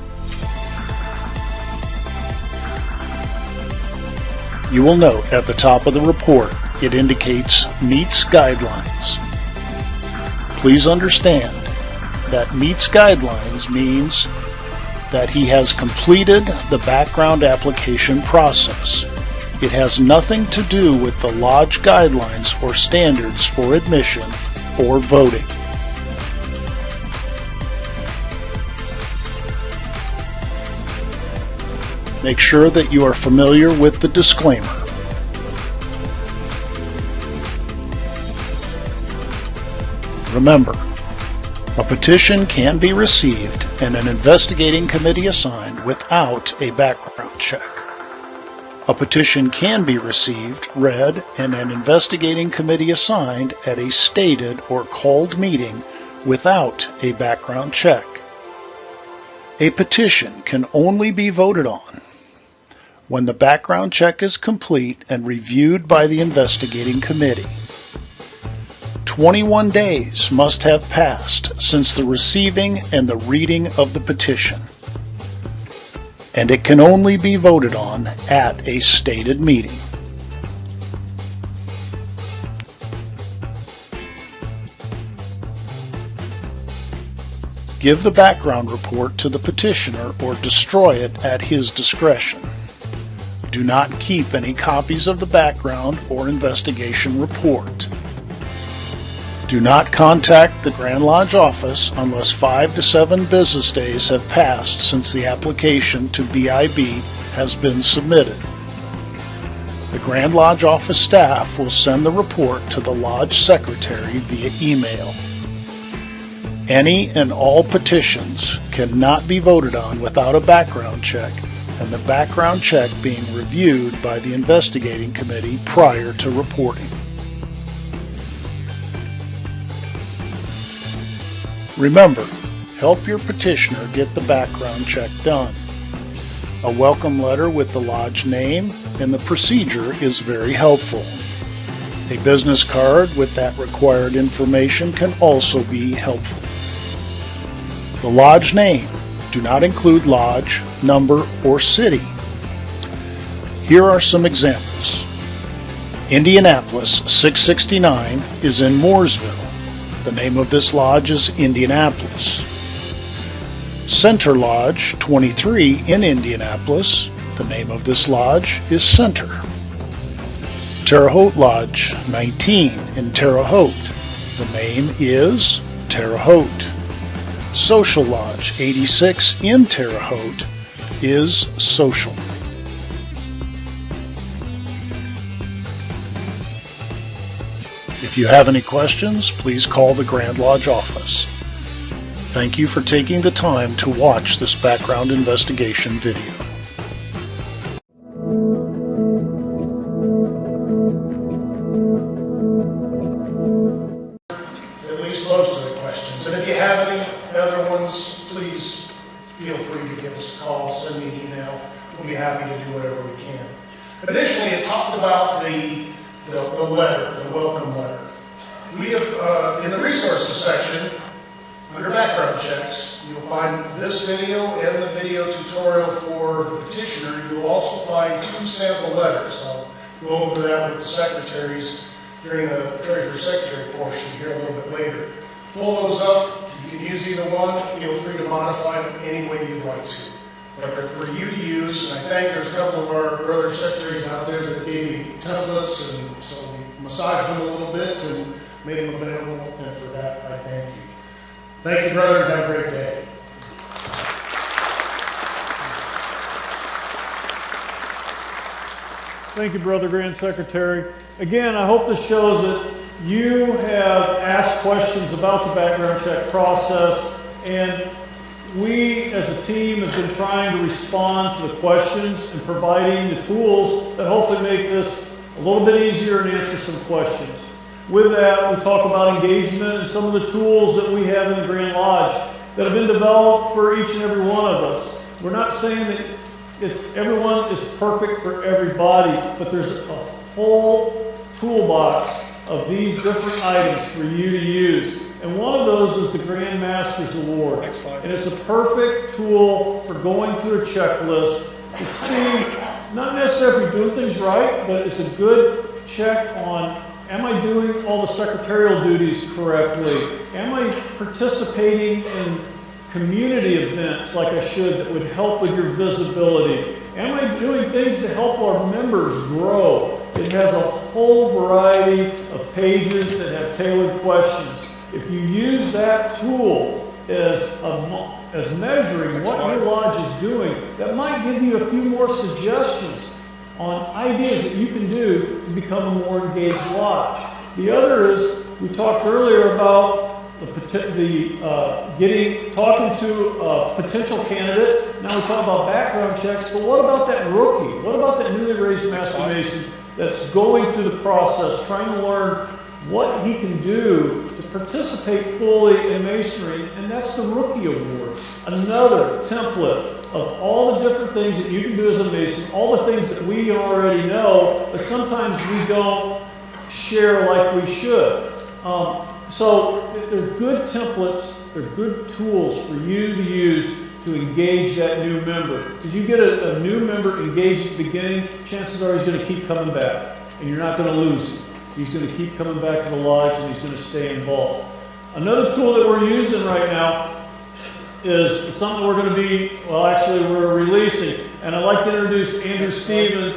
Speaker 14: You will note at the top of the report it indicates meets guidelines. Please understand that meets guidelines means that he has completed the background application process. It has nothing to do with the lodge guidelines or standards for admission or voting. Make sure that you are familiar with the disclaimer. Remember, a petition can be received and an investigating committee assigned without a background check. A petition can be received, read, and an investigating committee assigned at a stated or called meeting without a background check. A petition can only be voted on when the background check is complete and reviewed by the investigating committee. 21 days must have passed since the receiving and the reading of the petition, and it can only be voted on at a stated meeting. Give the background report to the petitioner or destroy it at his discretion. Do not keep any copies of the background or investigation report. Do not contact the Grand Lodge office unless 5 to 7 business days have passed since the application to BIB has been submitted. The Grand Lodge office staff will send the report to the Lodge Secretary via email. Any and all petitions cannot be voted on without a background check, and the background check being reviewed by the investigating committee prior to reporting. Remember, help your petitioner get the background check done. A welcome letter with the lodge name and the procedure is very helpful. A business card with that required information can also be helpful. The lodge name. Do not include lodge, number, or city. Here are some examples. Indianapolis 669 is in Mooresville. The name of this lodge is Indianapolis. Center Lodge 23 in Indianapolis. The name of this lodge is Center. Terre Haute Lodge 19 in Terre Haute. The name is Terre Haute. Social Lodge 86 in Terre Haute is Social. If you have any questions, please call the Grand Lodge office. Thank you for taking the time to watch this background investigation video.
Speaker 4: At least most of the questions. And if you have any other ones, please feel free to give us a call, send me an email. We'll be happy to do whatever we can. Additionally, it talked about the letter, the welcome letter. We have, in the resources section, under background checks, you'll find this video and the video tutorial for the petitioner. You'll also find 2 sample letters. I'll go over that with the secretaries during the Treasurer Secretary portion here a little bit later. Pull those up. You can use either one. Feel free to modify them any way you'd like to. But they're for you to use, and I think there's a couple of our brother secretaries out there that gave me templates, and so we massaged them a little bit and made them available, and for that, I thank you. Thank you, brother, and have a great day.
Speaker 5: Thank you, Brother Grand Secretary. Again, I hope this shows that you have asked questions about the background check process, and we as a team have been trying to respond to the questions and providing the tools that hopefully make this a little bit easier and answer some questions. With that, we talk about engagement and some of the tools that we have in the Grand Lodge that have been developed for each and every one of us. We're not saying that everyone is perfect for everybody, but there's a whole toolbox of these different items for you to use. And one of those is the Grand Master's Award. And it's a perfect tool for going through a checklist to see, not necessarily if you're doing things right, but it's a good check on, am I doing all the secretarial duties correctly? Am I participating in community events like I should that would help with your visibility? Am I doing things to help our members grow? It has a whole variety of pages that have tailored questions. If you use that tool as measuring what your lodge is doing, that might give you a few more suggestions on ideas that you can do to become a more engaged lodge. The other is, we talked earlier about talking to a potential candidate. Now we talk about background checks, but what about that rookie? What about that newly raised Master Mason that's going through the process, trying to learn what he can do to participate fully in Masonry, and that's the Rookie Award. Another template of all the different things that you can do as a Mason, all the things that we already know, but sometimes we don't share like we should. So they're good templates, they're good tools for you to use to engage that new member. Because you get a new member engaged at the beginning, chances are he's going to keep coming back, and you're not going to lose him. He's going to keep coming back to the lodge, and he's going to stay involved. Another tool that we're using right now is something we're going to be, well, actually we're releasing. And I'd like to introduce Andrew Stevens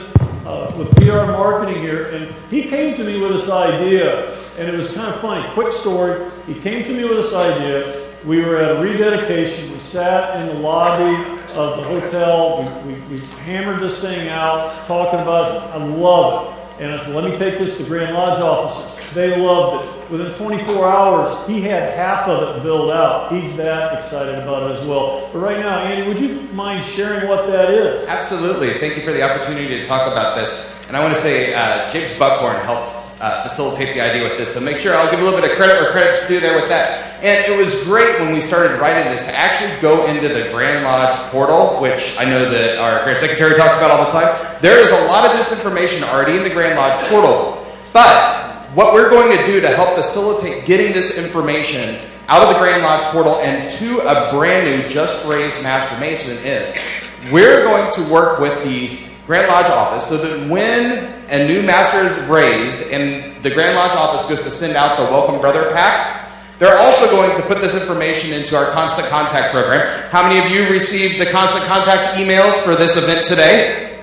Speaker 5: with PR Marketing here. And he came to me with this idea, and it was kind of funny. Quick story. He came to me with this idea. We were at a rededication. We sat in the lobby of the hotel. We hammered this thing out, talking about it. I love it. And I said, let me take this to Grand Lodge officers. They loved it. Within 24 hours, he had half of it filled out. He's that excited about it as well. But right now, Andy, would you mind sharing what that is?
Speaker 15: Absolutely. Thank you for the opportunity to talk about this. And I want to say James Buckhorn helped facilitate the idea with this. So make sure I'll give a little bit of credit where credit's due there with that. And it was great when we started writing this to actually go into the Grand Lodge portal, which I know that our Grand Secretary talks about all the time. There is a lot of this information already in the Grand Lodge portal. But what we're going to do to help facilitate getting this information out of the Grand Lodge portal and to a brand new just raised Master Mason is we're going to work with the Grand Lodge office so that when a new Master is raised and the Grand Lodge office goes to send out the Welcome Brother pack, they're also going to put this information into our Constant Contact program. How many of you received the Constant Contact emails for this event today?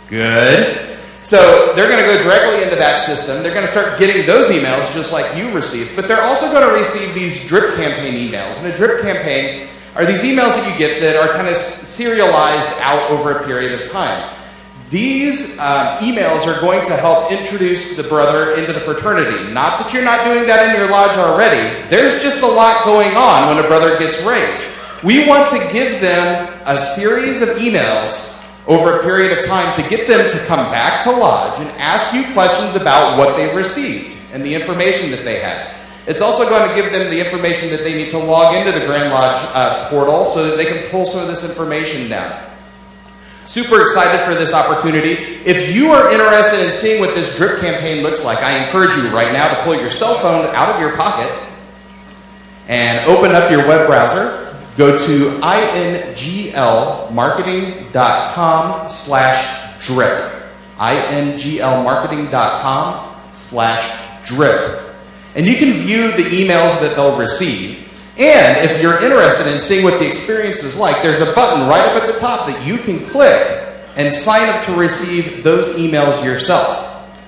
Speaker 15: Good. So they're going to go directly into that system. They're going to start getting those emails just like you received, but they're also going to receive these drip campaign emails. And a drip campaign are these emails that you get that are kind of serialized out over a period of time. These emails are going to help introduce the brother into the fraternity. Not that you're not doing that in your lodge already. There's just a lot going on when a brother gets raised. We want to give them a series of emails over a period of time to get them to come back to lodge and ask you questions about what they received and the information that they had. It's also going to give them the information that they need to log into the Grand Lodge portal so that they can pull some of this information down. Super excited for this opportunity. If you are interested in seeing what this drip campaign looks like, I encourage you right now to pull your cell phone out of your pocket and open up your web browser. Go to inglmarketing.com/drip. inglmarketing.com/drip. And you can view the emails that they'll receive. And if you're interested in seeing what the experience is like, there's a button right up at the top that you can click and sign up to receive those emails yourself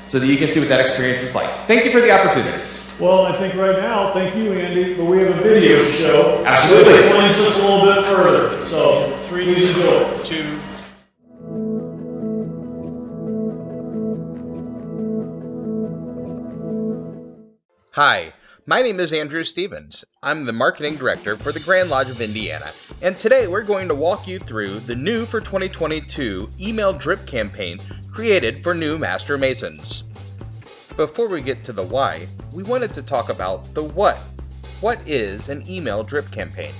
Speaker 15: so that you can see what that experience is like. Thank you for the opportunity.
Speaker 5: Well, I think right now, thank you, Andy, but we have a video show.
Speaker 15: Absolutely.
Speaker 5: That explains this a little bit further. So, please enjoy. 2.
Speaker 16: Hi, my name is Andrew Stevens. I'm the Marketing Director for the Grand Lodge of Indiana, and today we're going to walk you through the new for 2022 email drip campaign created for new Master Masons. Before we get to the why, we wanted to talk about the what. What is an email drip campaign?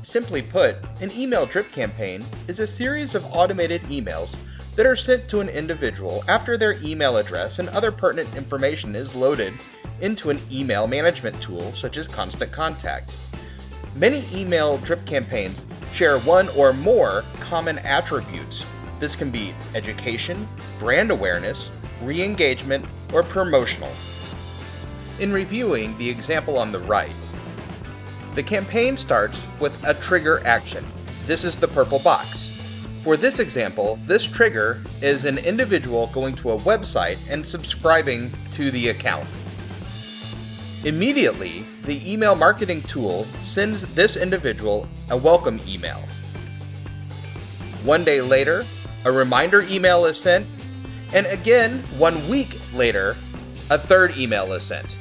Speaker 16: Simply put, an email drip campaign is a series of automated emails that are sent to an individual after their email address and other pertinent information is loaded into an email management tool such as Constant Contact. Many email drip campaigns share one or more common attributes. This can be education, brand awareness, re-engagement, or promotional. In reviewing the example on the right, the campaign starts with a trigger action. This is the purple box. For this example, this trigger is an individual going to a website and subscribing to the account. Immediately, the email marketing tool sends this individual a welcome email. One day later, a reminder email is sent, and again, 1 week later, a third email is sent.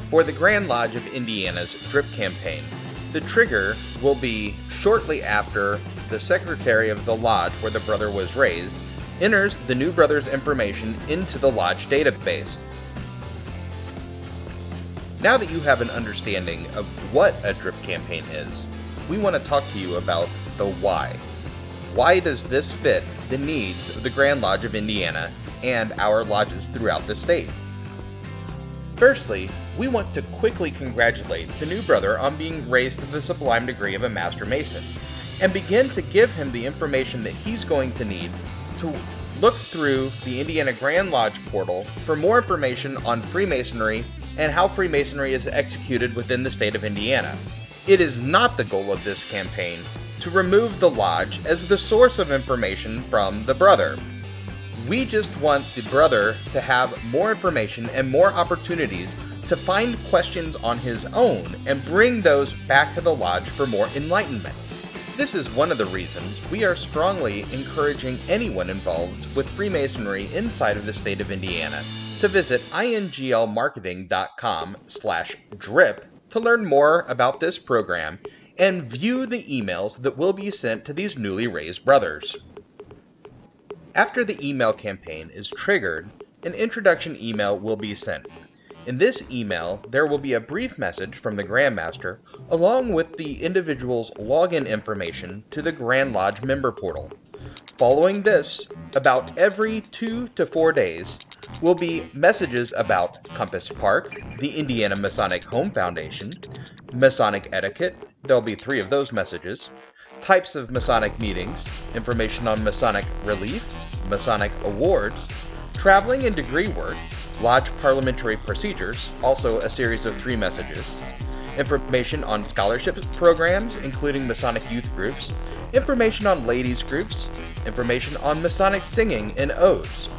Speaker 16: For the Grand Lodge of Indiana's drip campaign, the trigger will be shortly after the secretary of the lodge where the brother was raised enters the new brother's information into the lodge database. Now that you have an understanding of what a drip campaign is, we want to talk to you about the why. Why does this fit the needs of the Grand Lodge of Indiana and our lodges throughout the state? Firstly, we want to quickly congratulate the new brother on being raised to the sublime degree of a Master Mason, and begin to give him the information that he's going to need to look through the Indiana Grand Lodge portal for more information on Freemasonry and how Freemasonry is executed within the state of Indiana. It is not the goal of this campaign to remove the lodge as the source of information from the brother. We just want the brother to have more information and more opportunities to find questions on his own and bring those back to the lodge for more enlightenment. This is one of the reasons we are strongly encouraging anyone involved with Freemasonry inside of the state of Indiana to visit inglmarketing.com/drip to learn more about this program and view the emails that will be sent to these newly raised brothers. After the email campaign is triggered, an introduction email will be sent. In this email, there will be a brief message from the Grand Master along with the individual's login information to the Grand Lodge member portal. Following this, about every 2 to 4 days, will be messages about Compass Park, the Indiana Masonic Home Foundation, Masonic etiquette, there'll be 3 of those messages, types of Masonic meetings, information on Masonic relief, Masonic awards, traveling and degree work, Lodge parliamentary procedures, also a series of 3 messages, information on scholarship programs, including Masonic youth groups, information on ladies groups, information on Masonic singing and odes,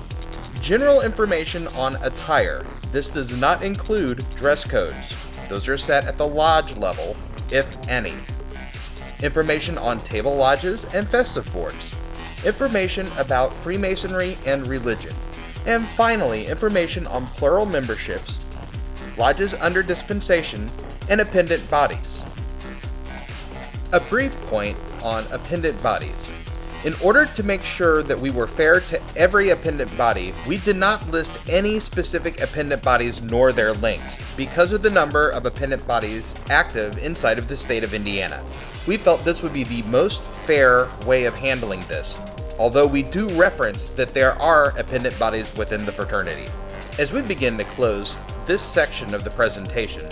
Speaker 16: general information on attire. This does not include dress codes. Those are set at the lodge level, if any. Information on table lodges and festive boards, information about Freemasonry and religion, and finally, information on plural memberships, lodges under dispensation, and appendant bodies. A brief point on appendant bodies. In order to make sure that we were fair to every appendant body, we did not list any specific appendant bodies nor their links, because of the number of appendant bodies active inside of the state of Indiana. We felt this would be the most fair way of handling this, although we do reference that there are appendant bodies within the fraternity. As we begin to close this section of the presentation,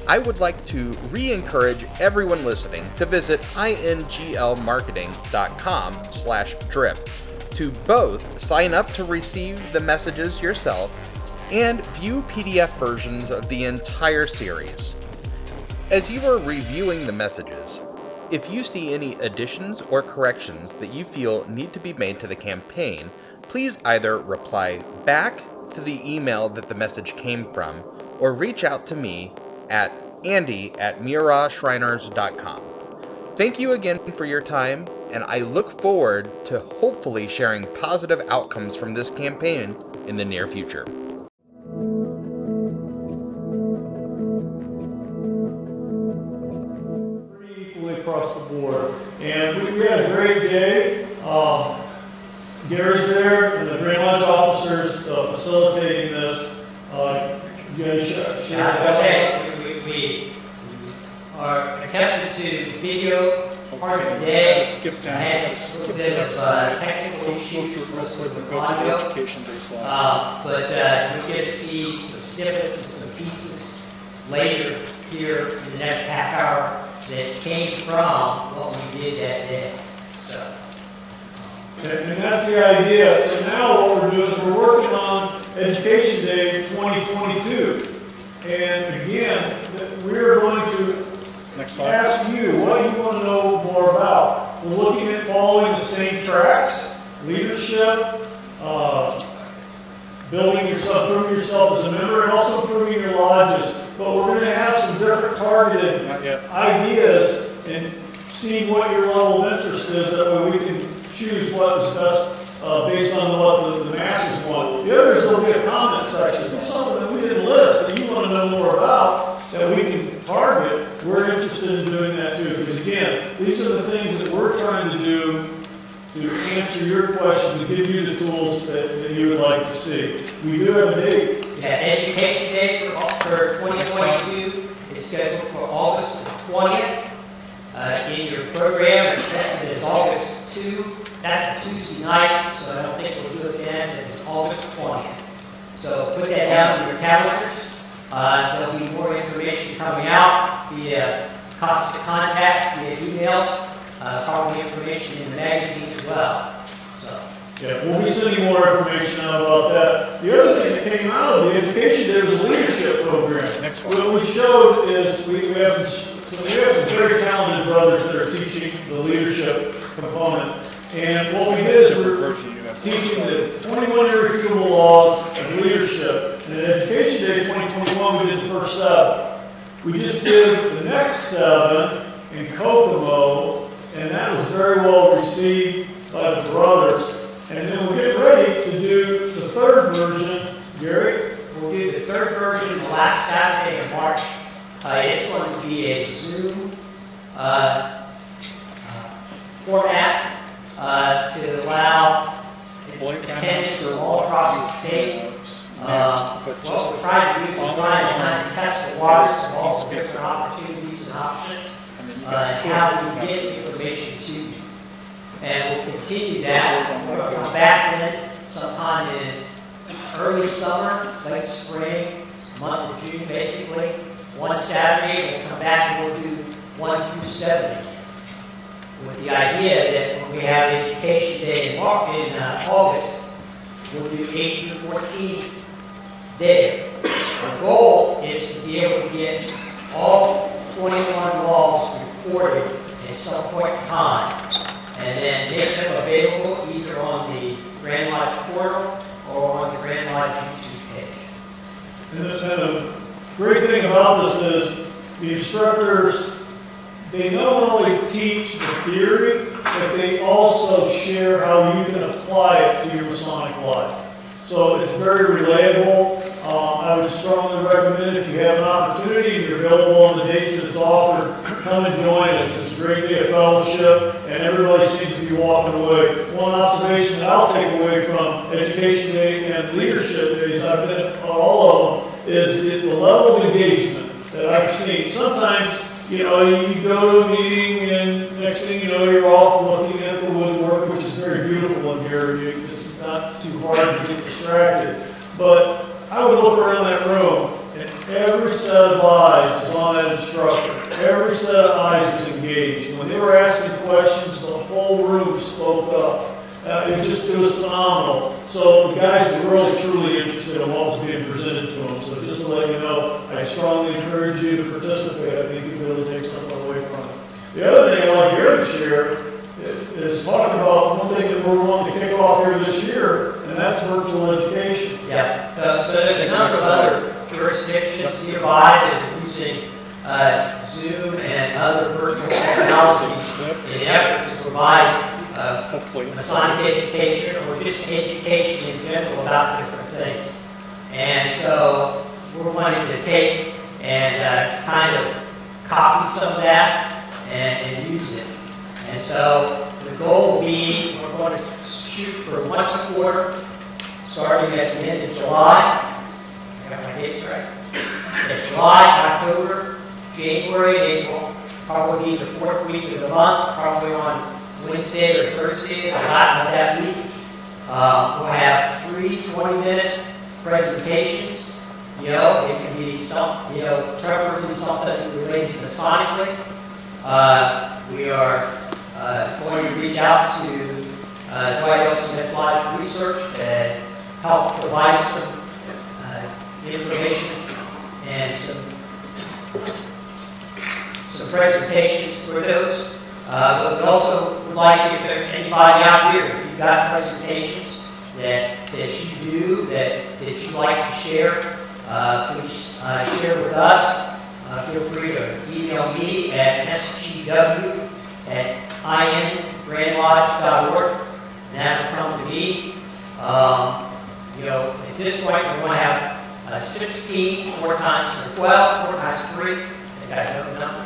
Speaker 16: I would like to re-encourage everyone listening to visit inglmarketing.com/drip to both sign up to receive the messages yourself and view PDF versions of the entire series. As you are reviewing the messages, if you see any additions or corrections that you feel need to be made to the campaign, please either reply back to the email that the message came from or reach out to me at andy@miarashriners.com. Thank you again for your time, and I look forward to hopefully sharing positive outcomes from this campaign in the near future.
Speaker 5: Across the board, and we had a great day. Gary's there, and the Grand Lodge officers facilitating this. You guys
Speaker 6: we are attempting to video part of the day. I had a little bit of technical issues with the audio, but you'll get to see some snippets and some pieces later here in the next half hour that came from what we did that day. So.
Speaker 5: And that's the idea. So now what we're doing is we're working on Education Day 2022. And again, we're going to ask you, what do you want to know more about? We're looking at following the same tracks: leadership, building yourself, proving yourself as a member, and also improving your lodges. But we're going to have some different targeted ideas and see what your level of interest is. That way we can choose what is best based on what the masses want. The other is there'll be a comment section. If there's something that we didn't list that you want to know more about that we can target, we're interested in doing that too. Because again, these are the things that we're trying to do to answer your questions, to give you the tools that you would like to see. We do have a date.
Speaker 6: Yeah, Education Day for 2022 is scheduled for August 20th program. It's listed as August 2. That's a Tuesday night, so I don't think we'll do it then, and it's August 20th. So put that down in your calendars. There'll be more information coming out via constant contact, via emails, probably information in the magazine as well. So.
Speaker 5: Yeah, we'll be sending more information out about that. The other thing that came out of the education day was a leadership program. What we showed is we have some very talented brothers that are teaching the leadership component. And what we did is we're teaching the 21 irrefutable laws of leadership. And at Education Day 2021, we did the first 7. We just did the next 7 in Kokomo, and that was very well received by the brothers. And then we're getting ready to do the 3rd version. Gary?
Speaker 6: We'll do the 3rd version the last Saturday of March. It's going to be a Zoom format to allow attendance from all across the state. What we're trying to do is trying to kind of test the waters of all the different opportunities and options, and how we get information to you. And we'll continue that. We're going to come back then sometime in early summer, late spring, month of June basically. One Saturday, we'll come back and we'll do 1 through 7 again. With the idea that when we have Education Day in August, we'll do 8 through 14 there. The goal is to be able to get all 21 laws recorded at some point in time, and then make them available either on the Grand Lodge portal or on the Grand Lodge YouTube page.
Speaker 5: And the great thing about this is the instructors, they not only teach the theory, but they also share how you can apply it to your Masonic life. So it's very relatable. I would strongly recommend, if you have an opportunity and you're available on the dates that it's offered, come and join us. It's a great day of fellowship, and everybody seems to be walking away. One observation that I'll take away from Education Day and Leadership Days, I've been at all of them, is the level of engagement that I've seen. Sometimes, you go to a meeting and next thing you know, you're off looking at the woodwork, which is very beautiful in here. It's not too hard to get distracted. But I would look around that room, and every set of eyes is on that instructor. Every set of eyes is engaged. When they were asking questions, the whole room spoke up. It was phenomenal. So the guys were really, truly interested in what was being presented to them. So just to let you know, I strongly encourage you to participate. I think you'll be able to take something away from it. The other thing I'd like Gary to share is talking about one thing that we're wanting to kick off here this year, and that's virtual education.
Speaker 6: Yeah, so there's a number of other jurisdictions nearby that are using Zoom and other virtual technologies in an effort to provide Masonic education or just education in general about different things. And so we're wanting to take and kind of copy some of that and use it. And so the goal will be, we're going to shoot for once a quarter, starting at the end of July. I got my dates right? Okay, July, October, January, April, probably the 4th week of the month, probably on Wednesday or Thursday of that week. We'll have 3 20-minute presentations. It can be preferably something related Masonically. We are going to reach out to Dwight L. Smith Lodge Research and help provide some information and some presentations for those. But we also would like, if there's anybody out here, if you've got presentations that you do, that you'd like to share, please share with us. Feel free to email me at sgw@ingrandlodge.org. And that'll come to me. At this point, we're going to have 16, 4 times 12, 4 times 3. I think I know the number.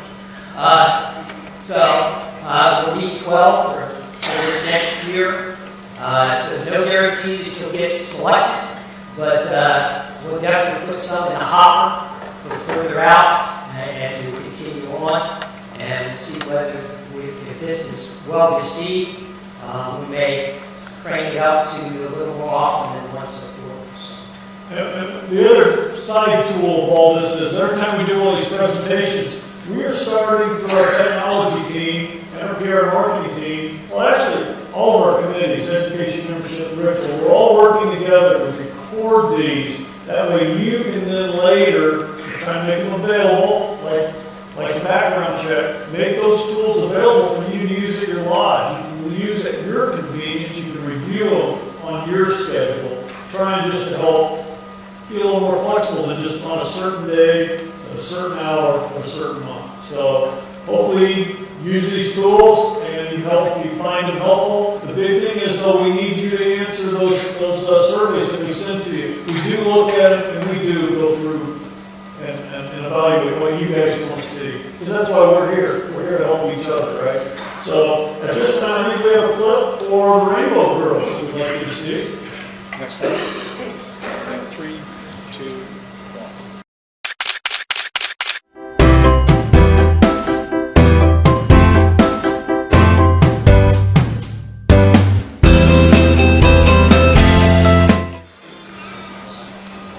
Speaker 6: We'll need 12 for this next year. So no guarantee that you'll get selected, but we'll definitely put some in the hopper for further out, and we'll continue on, and we'll see whether, if above your seat. We may crank it up to a little more often than once a quarter.
Speaker 5: And the other side tool of all this is every time we do all these presentations, we are starting through our technology team and our PR marketing team, well actually all of our committees, education, membership, ritual, we're all working together to record these. That way you can then later try and make them available, like a background check, make those tools available for you to use at your lodge. You can use at your convenience, you can review them on your schedule, trying just to help be a little more flexible than just on a certain day, at a certain hour, or a certain month. So hopefully use these tools and you find them helpful. The big thing is though we need you to answer those surveys that we send to you. We do look at it and we do go through and evaluate what you guys want to see. Because that's why we're here. We're here to help each other, right? So at this time, we usually have a clip for the Rainbow Girls that we'd like you to see.
Speaker 17: Next slide. 3, 2, 1.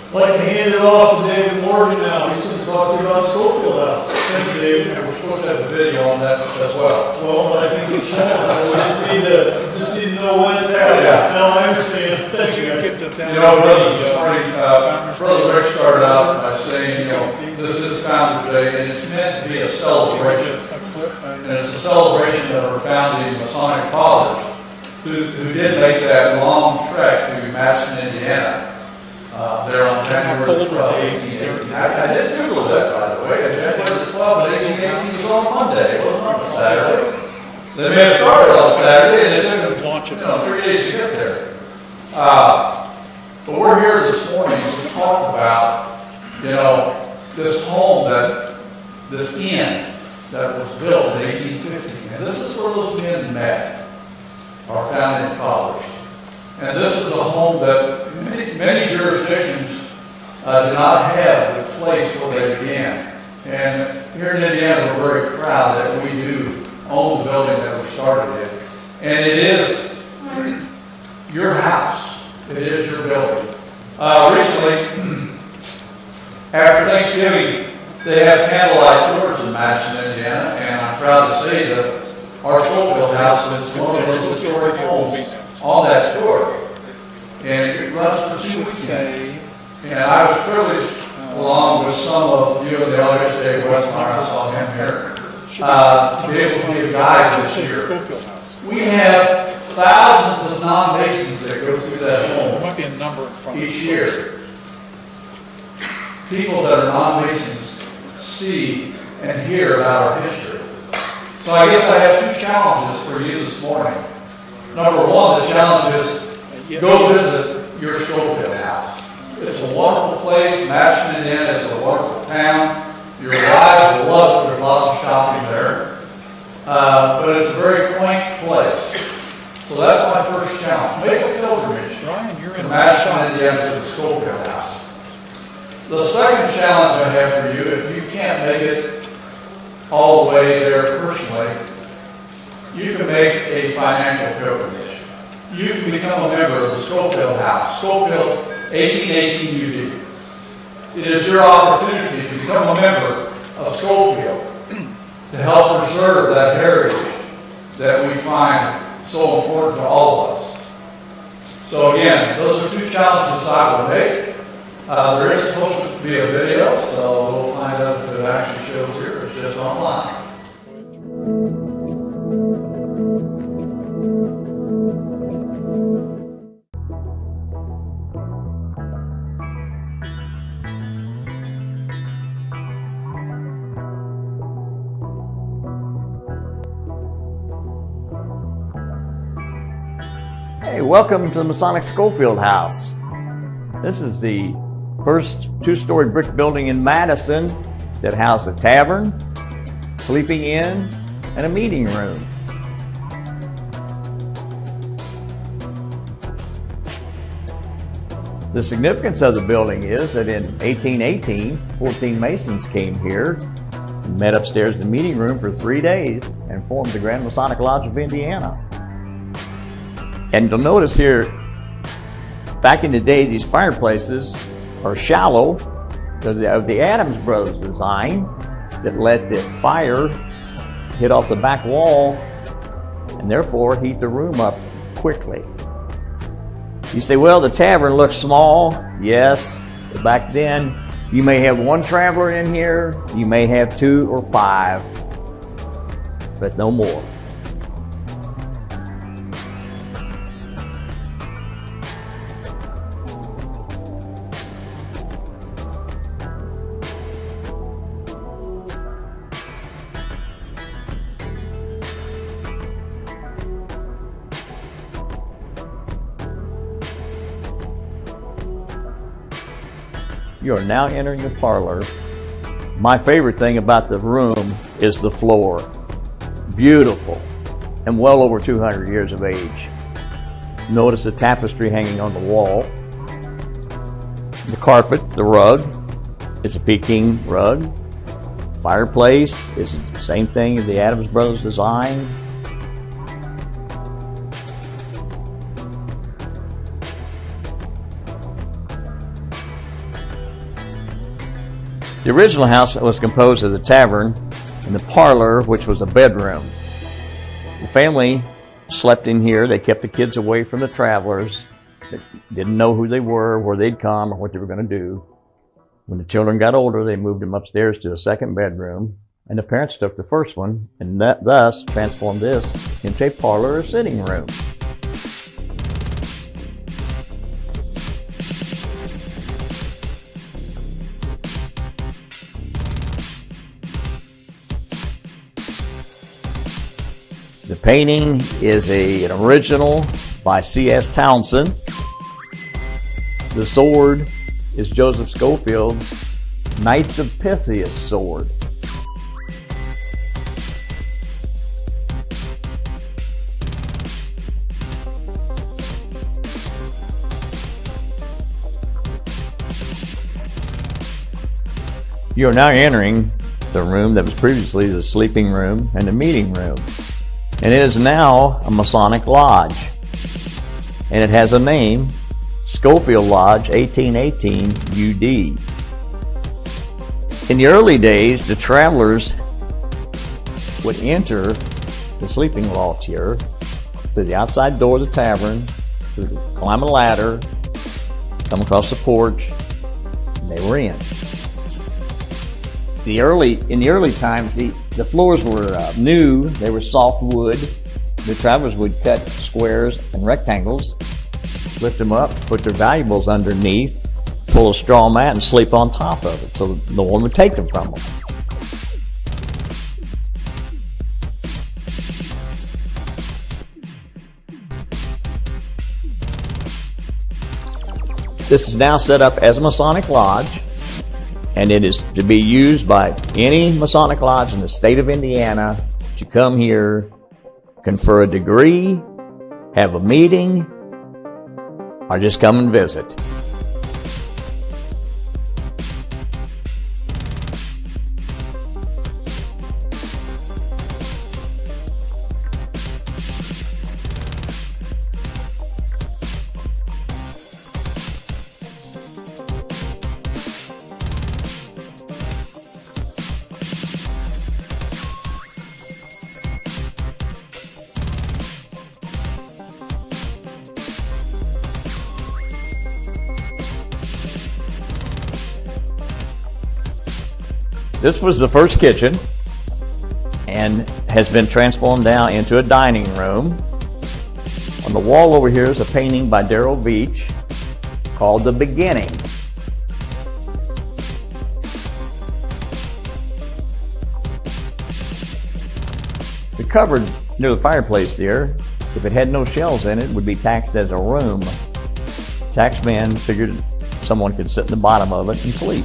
Speaker 5: I'd like to hand it off to David Morgan now. He's going to talk to you about Schofield House. Thank you, David.
Speaker 11: And we're supposed to have a video on that as well.
Speaker 5: Well, I think it's shown, so we just need to know when it's happening.
Speaker 11: Yeah.
Speaker 5: No, I understand. Thank you, guys.
Speaker 11: You know, Brother Rick started out by saying, this is Founders Day, and it's meant to be a celebration. And it's a celebration of our founding Masonic fathers who did make that long trek to Madison, Indiana. There on January 12, 1818. I did Google that, by the way. January 12, 1818 was on Monday. It wasn't on Saturday. They may have started on Saturday, and it took them 3 days to get there. But we're here this morning to talk about, this home this inn that was built in 1850. And this is where those men met, our founding fathers. And this is a home that many jurisdictions do not have the place where they began. And here in Indiana, we're very proud that we do own the building that we started in. And it is your house. It is your building. Recently, after Thanksgiving, they have candlelight tours in Madison, Indiana, and I'm proud to say that our Schofield house is one of those historic homes on that tour. And it runs for 2 weeks. And I was privileged, along with some of you in the audience today, Westmar, I saw him here, to be able to be a guide this year. We have thousands of non-Masons that go through that home each year. People that are non-Masons see and hear about our history. So I guess I have 2 challenges for you this morning. Number 1, the challenge is go visit your Schofield house. It's a wonderful place. Madison, Indiana is a wonderful town. Your wives will love it. There's lots of shopping there. But it's a very quaint place. So that's my first challenge. Make a pilgrimage from Madison, Indiana to the Schofield house. The second challenge I have for you, if you can't make it all the way there personally, you can make a financial pilgrimage. You can become a member of the Schofield House, Schofield 1818 UD. It is your opportunity to become a member of Schofield to help preserve that heritage that we find so important to all of us. So again, those are 2 challenges I will make. There is supposed to be a video, so we'll find out if it actually shows here. It's just online.
Speaker 18: Hey, welcome to the Masonic Schofield House. This is the first 2-story brick building in Madison that housed a tavern, sleeping inn, and a meeting room. The significance of the building is that in 1818, 14 Masons came here met upstairs in the meeting room for 3 days and formed the Grand Masonic Lodge of Indiana. And you'll notice here, back in the day, these fireplaces are shallow because of the Adams Brothers design that let the fire hit off the back wall and therefore heat the room up quickly. You say, well, the tavern looks small. Yes, but back then you may have one traveler in here, you may have 2 or 5, but no more. You are now entering the parlor. My favorite thing about the room is the floor. Beautiful and well over 200 years of age. Notice the tapestry hanging on the wall. The carpet, the rug, is a Peking rug. Fireplace is the same thing as the Adams Brothers design. The original house was composed of the tavern and the parlor, which was a bedroom. The family slept in here. They kept the kids away from the travelers that didn't know who they were, where they'd come, or what they were going to do. When the children got older, they moved them upstairs to a second bedroom, and the parents took the first one and thus transformed this into a parlor or sitting room. The painting is an original by C.S. Townsend. The sword is Joseph Schofield's Knights of Pythias sword. You are now entering the room that was previously the sleeping room and the meeting room. And it is now a Masonic Lodge. And it has a name, Schofield Lodge 1818 UD. In the early days, the travelers would enter the sleeping loft here through the outside door of the tavern, climb a ladder, come across the porch, and they were in. In the early times, the floors were new. They were soft wood. The travelers would cut squares and rectangles, lift them up, put their valuables underneath, pull a straw mat, and sleep on top of it so no one would take them from them. This is now set up as a Masonic Lodge, and it is to be used by any Masonic Lodge in the state of Indiana to come here, confer a degree, have a meeting, or just come and visit. This was the first kitchen and has been transformed now into a dining room. On the wall over here is a painting by Darrell Beach called The Beginning. The cupboard near the fireplace there, if it had no shelves in it, would be taxed as a room. Taxman figured someone could sit in the bottom of it and sleep.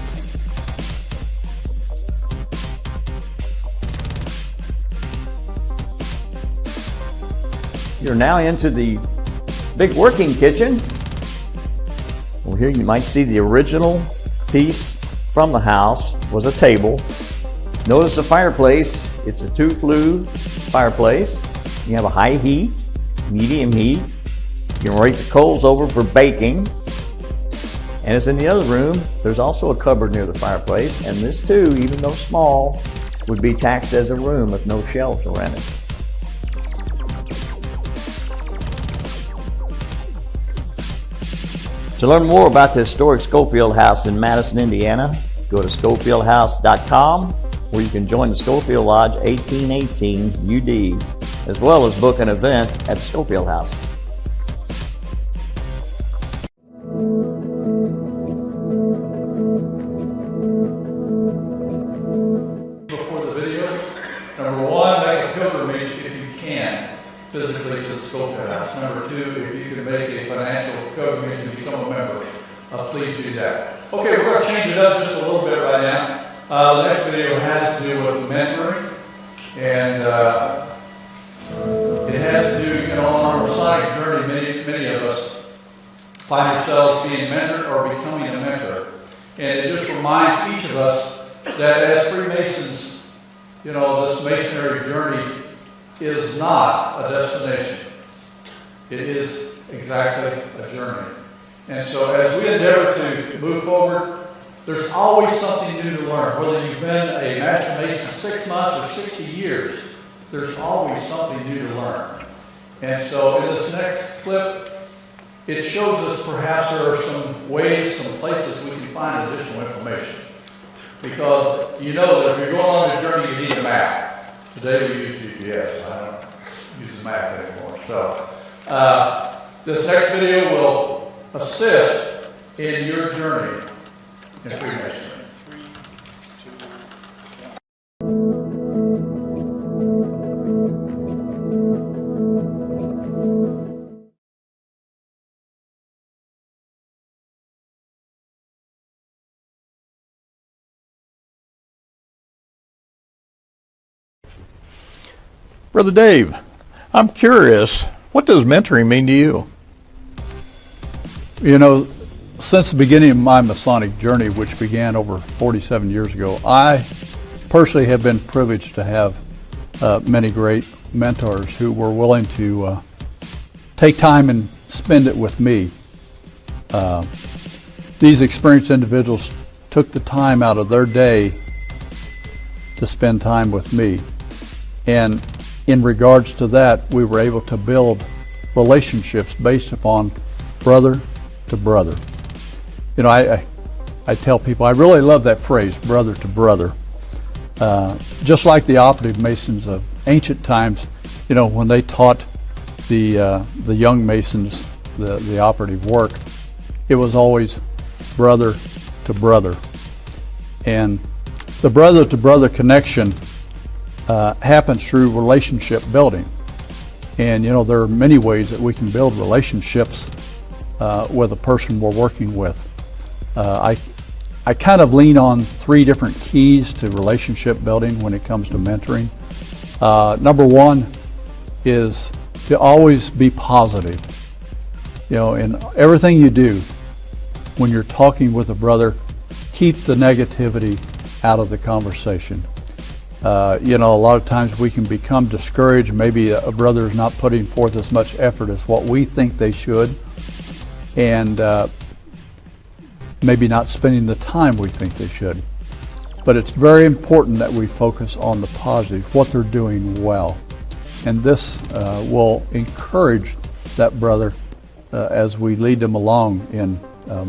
Speaker 18: You're now into the big working kitchen. Over here you might see the original piece from the house was a table. Notice the fireplace. It's a 2-flue fireplace. You have a high heat, medium heat. You can rake the coals over for baking. And as in the other room, there's also a cupboard near the fireplace. And this too, even though small, would be taxed as a room with no shelves around it. To learn more about the historic Schofield House in Madison, Indiana, go to schofieldhouse.com, where you can join the Schofield Lodge 1818 UD, as well as book an event at the Schofield House.
Speaker 5: Before the video, number one, make a pilgrimage if you can, physically to the Schofield House. Number two, if you can make a financial pilgrimage and become a member, please do that. Okay, we're going to change it up just a little bit right now. The next video has to do with mentoring, and it has to do, on our Masonic journey, many of us find ourselves being mentored or becoming a mentor. And it just reminds each of us that as Freemasons, this masonry journey is not a destination. It is exactly a journey. And so as we endeavor to move forward, there's always something new to learn. Whether you've been a Master Mason 6 months or 60 years, there's always something new to learn. And so in this next clip, it shows us perhaps there are some ways, some places we can find additional information. Because you know that if you're going on a journey, you need a map. Today we use GPS. I don't use the map anymore. So this next video will assist in your journey in Freemasonry.
Speaker 19: Brother Dave, I'm curious, what does mentoring mean to you? Since the beginning of my Masonic journey, which began over 47 years ago, I personally have been privileged to have many great mentors who were willing to take time and spend it with me. These experienced individuals took the time out of their day to spend time with me. And in regards to that, we were able to build relationships based upon brother to brother. I tell people, I really love that phrase, brother to brother. Just like the operative Masons of ancient times, when they taught the young Masons the operative work, it was always brother to brother. And the brother to brother connection happens through relationship building. And there are many ways that we can build relationships with a person we're working with. I kind of lean on 3 different keys to relationship building when it comes to mentoring. Number one is to always be positive. In everything you do, when you're talking with a brother, keep the negativity out of the conversation. A lot of times we can become discouraged. Maybe a brother is not putting forth as much effort as what we think they should, and maybe not spending the time we think they should. But it's very important that we focus on the positive, what they're doing well. And this will encourage that brother as we lead them along in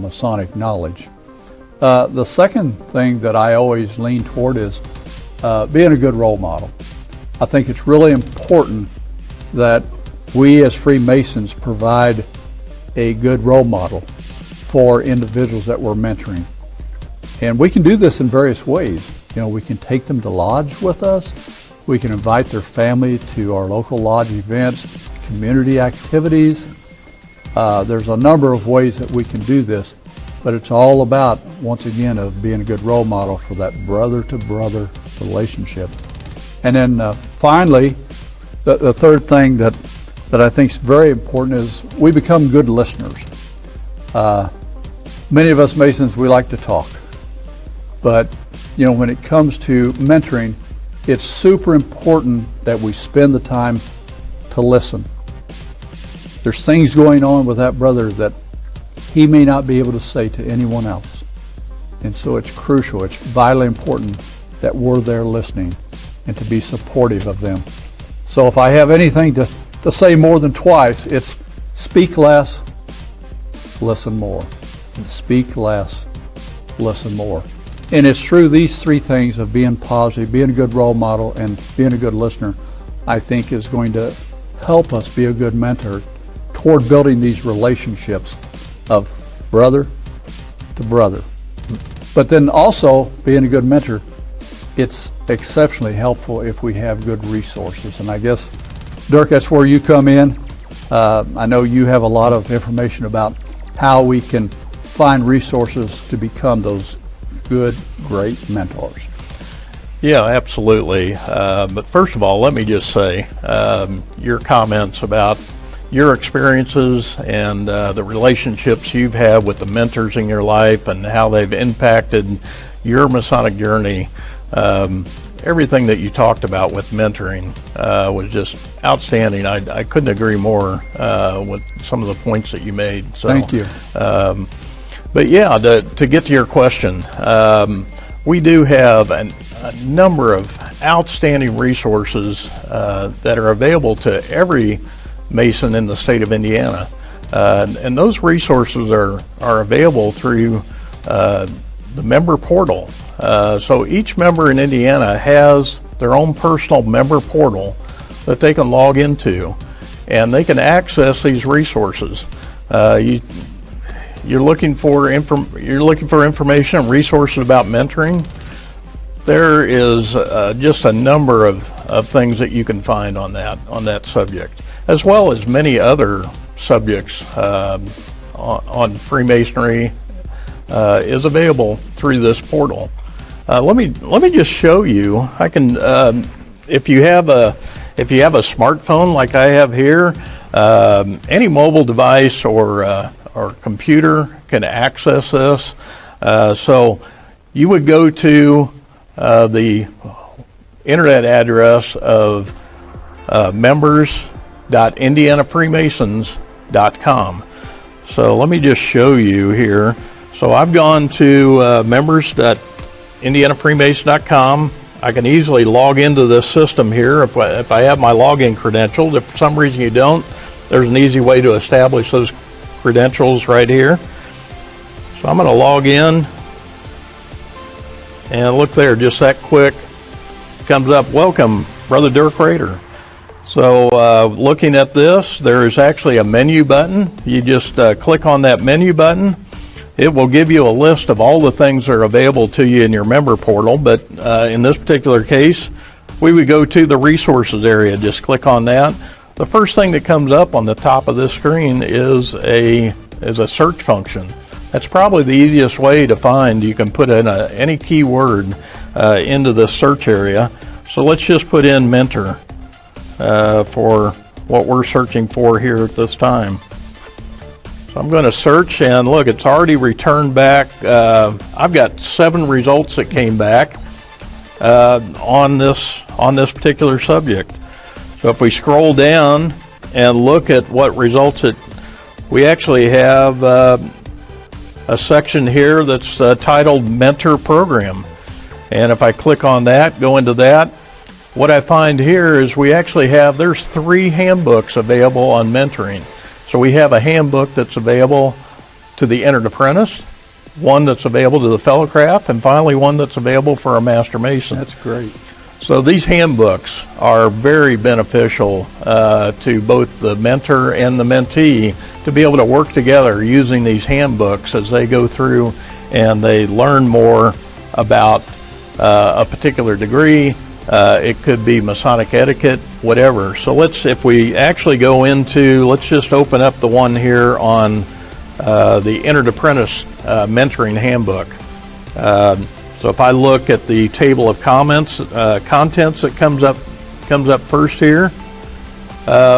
Speaker 19: Masonic knowledge. The second thing that I always lean toward is being a good role model. I think it's really important that we as Freemasons provide a good role model for individuals that we're mentoring. And we can do this in various ways. We can take them to lodge with us. We can invite their family to our local lodge events, community activities. There's a number of ways that we can do this, but it's all about, once again, of being a good role model for that brother-to-brother relationship. And then finally, the third thing that I think is very important is we become good listeners. Many of us Masons, we like to talk, but when it comes to mentoring, it's super important that we spend the time to listen. There's things going on with that brother that he may not be able to say to anyone else. And so it's crucial, it's vitally important that we're there listening and to be supportive of them. So if I have anything to say more than twice, it's speak less, listen more. And speak less, listen more. And it's through these three things of being positive, being a good role model, and being a good listener, I think is going to help us be a good mentor toward building these relationships of brother to brother. But then also, being a good mentor, it's exceptionally helpful if we have good resources. And I guess, Dirk, that's where you come in. I know you have a lot of information about how we can find resources to become those good, great mentors.
Speaker 20: Yeah, absolutely. But first of all, let me just say, your comments about your experiences and the relationships you've had with the mentors in your life and how they've impacted your Masonic journey. Everything that you talked about with mentoring was just outstanding. I couldn't agree more with some of the points that you made. So,
Speaker 19: thank you.
Speaker 20: But yeah, to get to your question, we do have a number of outstanding resources that are available to every Mason in the state of Indiana. And those resources are available through the member portal. So each member in Indiana has their own personal member portal that they can log into, and they can access these resources. You're looking for information and resources about mentoring. There is just a number of things that you can find on that subject, as well as many other subjects on Freemasonry is available through this portal. Let me just show you. I can if you have a smartphone like I have here, any mobile device or computer can access this. So you would go to the internet address of members.indianafreemasons.com. So let me just show you here. So I've gone to members.indianafreemason.com. I can easily log into this system here if I have my login credentials. If for some reason you don't, there's an easy way to establish those credentials right here. So I'm going to log in, and look there, just that quick. Comes up, welcome, Brother Dirk Rader. So looking at this, there is actually a menu button. You just click on that menu button. It will give you a list of all the things that are available to you in your member portal, but in this particular case, we would go to the resources area. Just click on that. The first thing that comes up on the top of this screen is a search function. That's probably the easiest way to find. You can put in any keyword into this search area. So let's just put in mentor for what we're searching for here at this time. So I'm going to search, and look, it's already returned back. I've got 7 results that came back on this particular subject. So if we scroll down and look at what results we actually have a section here that's titled Mentor Program. And if I click on that, go into that, what I find here is there's 3 handbooks available on mentoring. So we have a handbook that's available to the entered apprentice, one that's available to the fellow craft, and finally one that's available for a master mason.
Speaker 19: That's great.
Speaker 20: So these handbooks are very beneficial to both the mentor and the mentee to be able to work together using these handbooks as they go through and they learn more about a particular degree. It could be Masonic etiquette, whatever. So if we actually go into, let's just open up the one here on the entered apprentice mentoring handbook. So if I look at the table of contents that comes up first here,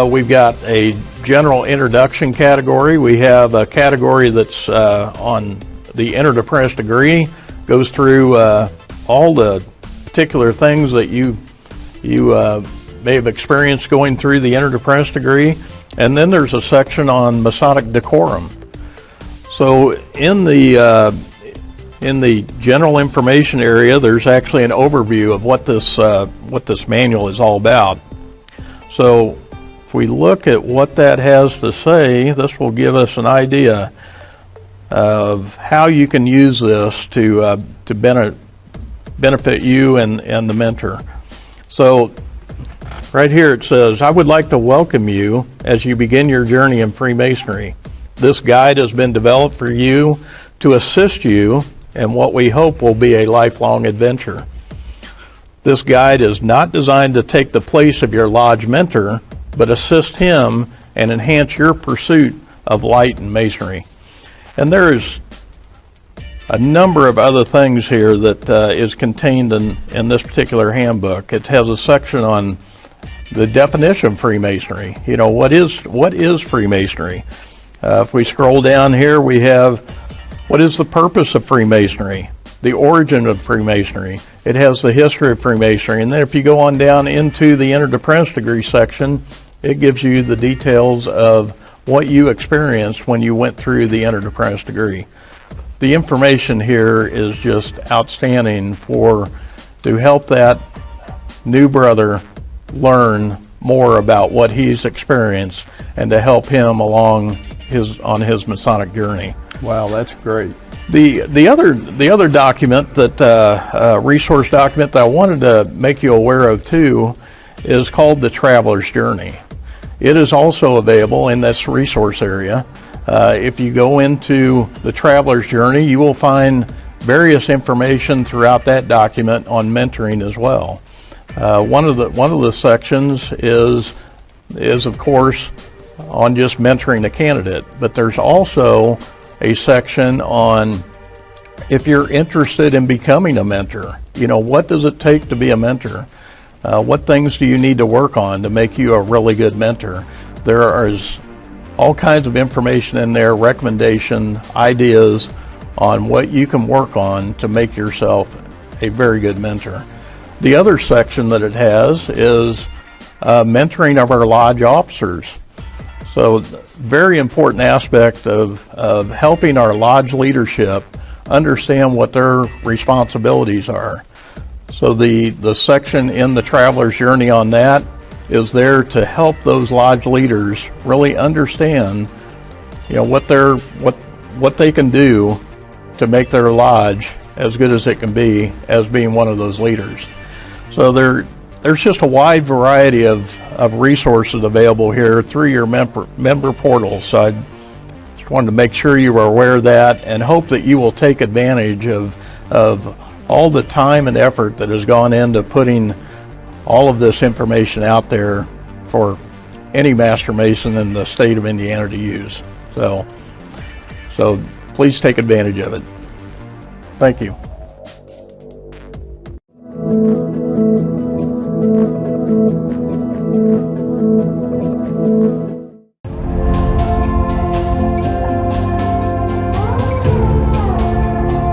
Speaker 20: we've got a general introduction category. We have a category that's on the entered apprentice degree, goes through all the particular things that you may have experienced going through the entered apprentice degree. And then there's a section on Masonic decorum. So in the general information area, there's actually an overview of what this manual is all about. So if we look at what that has to say, this will give us an idea of how you can use this to benefit you and the mentor. So right here it says, I would like to welcome you as you begin your journey in Freemasonry. This guide has been developed for you to assist you in what we hope will be a lifelong adventure. This guide is not designed to take the place of your lodge mentor, but assist him and enhance your pursuit of light and masonry. And there's a number of other things here that is contained in this particular handbook. It has a section on the definition of Freemasonry. You know, what is Freemasonry? If we scroll down here, we have what is the purpose of Freemasonry, the origin of Freemasonry. It has the history of Freemasonry. And then if you go on down into the entered apprentice degree section, it gives you the details of what you experienced when you went through the entered apprentice degree. The information here is just outstanding to help that new brother learn more about what he's experienced and to help him along on his Masonic journey.
Speaker 19: Wow, that's great.
Speaker 20: The other document that resource document that I wanted to make you aware of too is called the Traveler's Journey. It is also available in this resource area. If you go into the Traveler's Journey, you will find various information throughout that document on mentoring as well. One of the sections is of course on just mentoring a candidate, but there's also a section on if you're interested in becoming a mentor. You know, what does it take to be a mentor? What things do you need to work on to make you a really good mentor? There is all kinds of information in there, recommendation, ideas on what you can work on to make yourself a very good mentor. The other section that it has is mentoring of our lodge officers. So very important aspect of helping our lodge leadership understand what their responsibilities are. So the section in the Traveler's Journey on that is there to help those lodge leaders really understand, you know, what they can do to make their lodge as good as it can be as being one of those leaders. So there's just a wide variety of resources available here through your member portal. So I just wanted to make sure you were aware of that and hope that you will take advantage of all the time and effort that has gone into putting all of this information out there for any Master Mason in the state of Indiana to use. So please take advantage of it. Thank you.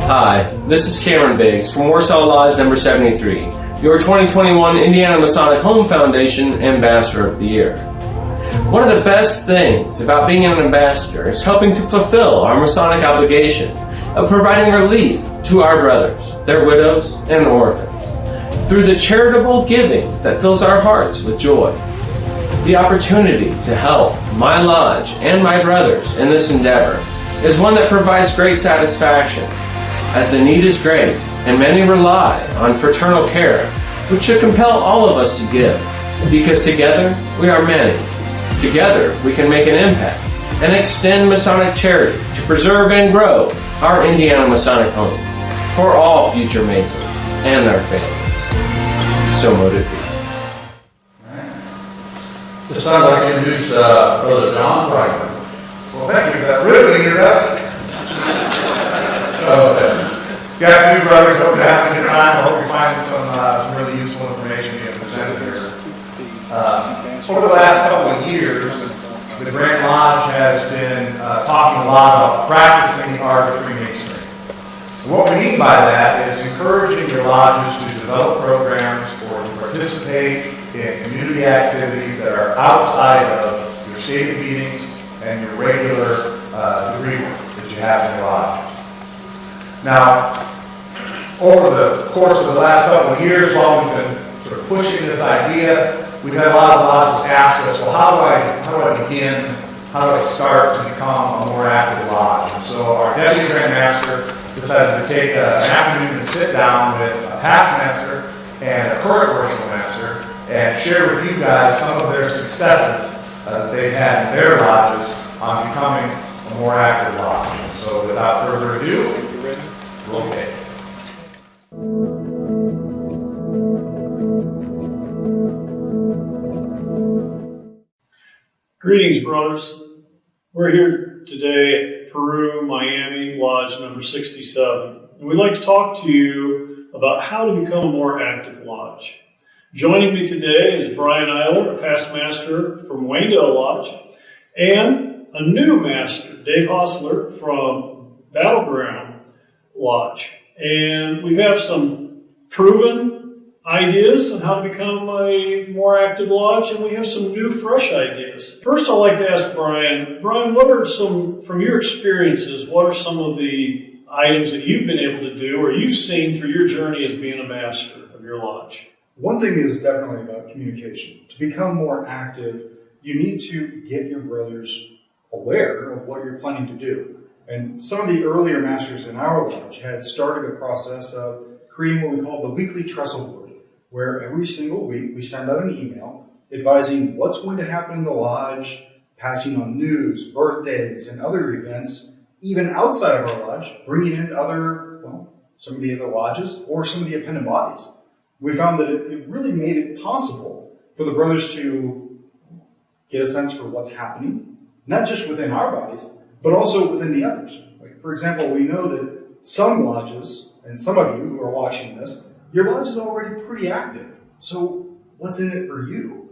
Speaker 21: Hi, this is Cameron Biggs from Warsaw Lodge number 73, your 2021 Indiana Masonic Home Foundation Ambassador of the Year. One of the best things about being an ambassador is helping to fulfill our Masonic obligation of providing relief to our brothers, their widows, and orphans, through the charitable giving that fills our hearts with joy. The opportunity to help my lodge and my brothers in this endeavor is one that provides great satisfaction, as the need is great and many rely on fraternal care, which should compel all of us to give, because together we are many. Together we can make an impact and extend Masonic charity to preserve and grow our Indiana Masonic home for all future Masons and their families. So mote it be.
Speaker 10: This time I'd like to introduce Brother John Rite.
Speaker 13: Well, thank you for that riveting introduction. Good afternoon, brothers. Hope you're having a good time. I hope you're finding some really useful information being presented here. Over the last couple of years, the Grand Lodge has been talking a lot about practicing the art of Freemasonry.
Speaker 3: And what we mean by that is encouraging your lodges to develop programs or to participate in community activities that are outside of your stated meetings and your regular degree work that you have in your lodges. Now, over the course of the last couple of years, while we've been sort of pushing this idea, we've had a lot of lodges ask us, well, how do I begin? How do I start to become a more active lodge? And so our deputy grand master decided to take an afternoon and sit down with a past master and a current worshipful master and share with you guys some of their successes that they've had in their lodges on becoming a more active lodge. And so without further ado, we'll take it.
Speaker 5: Greetings, brothers. We're here today at Peru, Miami, Lodge number 67. And we'd like to talk to you about how to become a more active lodge. Joining me today is Brian Eiler, a past master from Wayndale Lodge, and a new master, Dave Hostler from Battleground Lodge. And we have some proven ideas on how to become a more active lodge, and we have some new, fresh ideas. First, I'd like to ask Brian, what are some, from your experiences, what are some of the items that you've been able to do or you've seen through your journey as being a master of your lodge?
Speaker 22: One thing is definitely about communication. To become more active, you need to get your brothers aware of what you're planning to do. And some of the earlier masters in our lodge had started a process of creating what we call the weekly trestle board, where every single week we send out an email advising what's going to happen in the lodge, passing on news, birthdays, and other events, even outside of our lodge, bringing in some of the other lodges or some of the appendant bodies. We found that it really made it possible for the brothers to get a sense for what's happening, not just within our bodies, but also within the others. Like, for example, we know that some lodges, and some of you who are watching this, your lodge is already pretty active. So what's in it for you?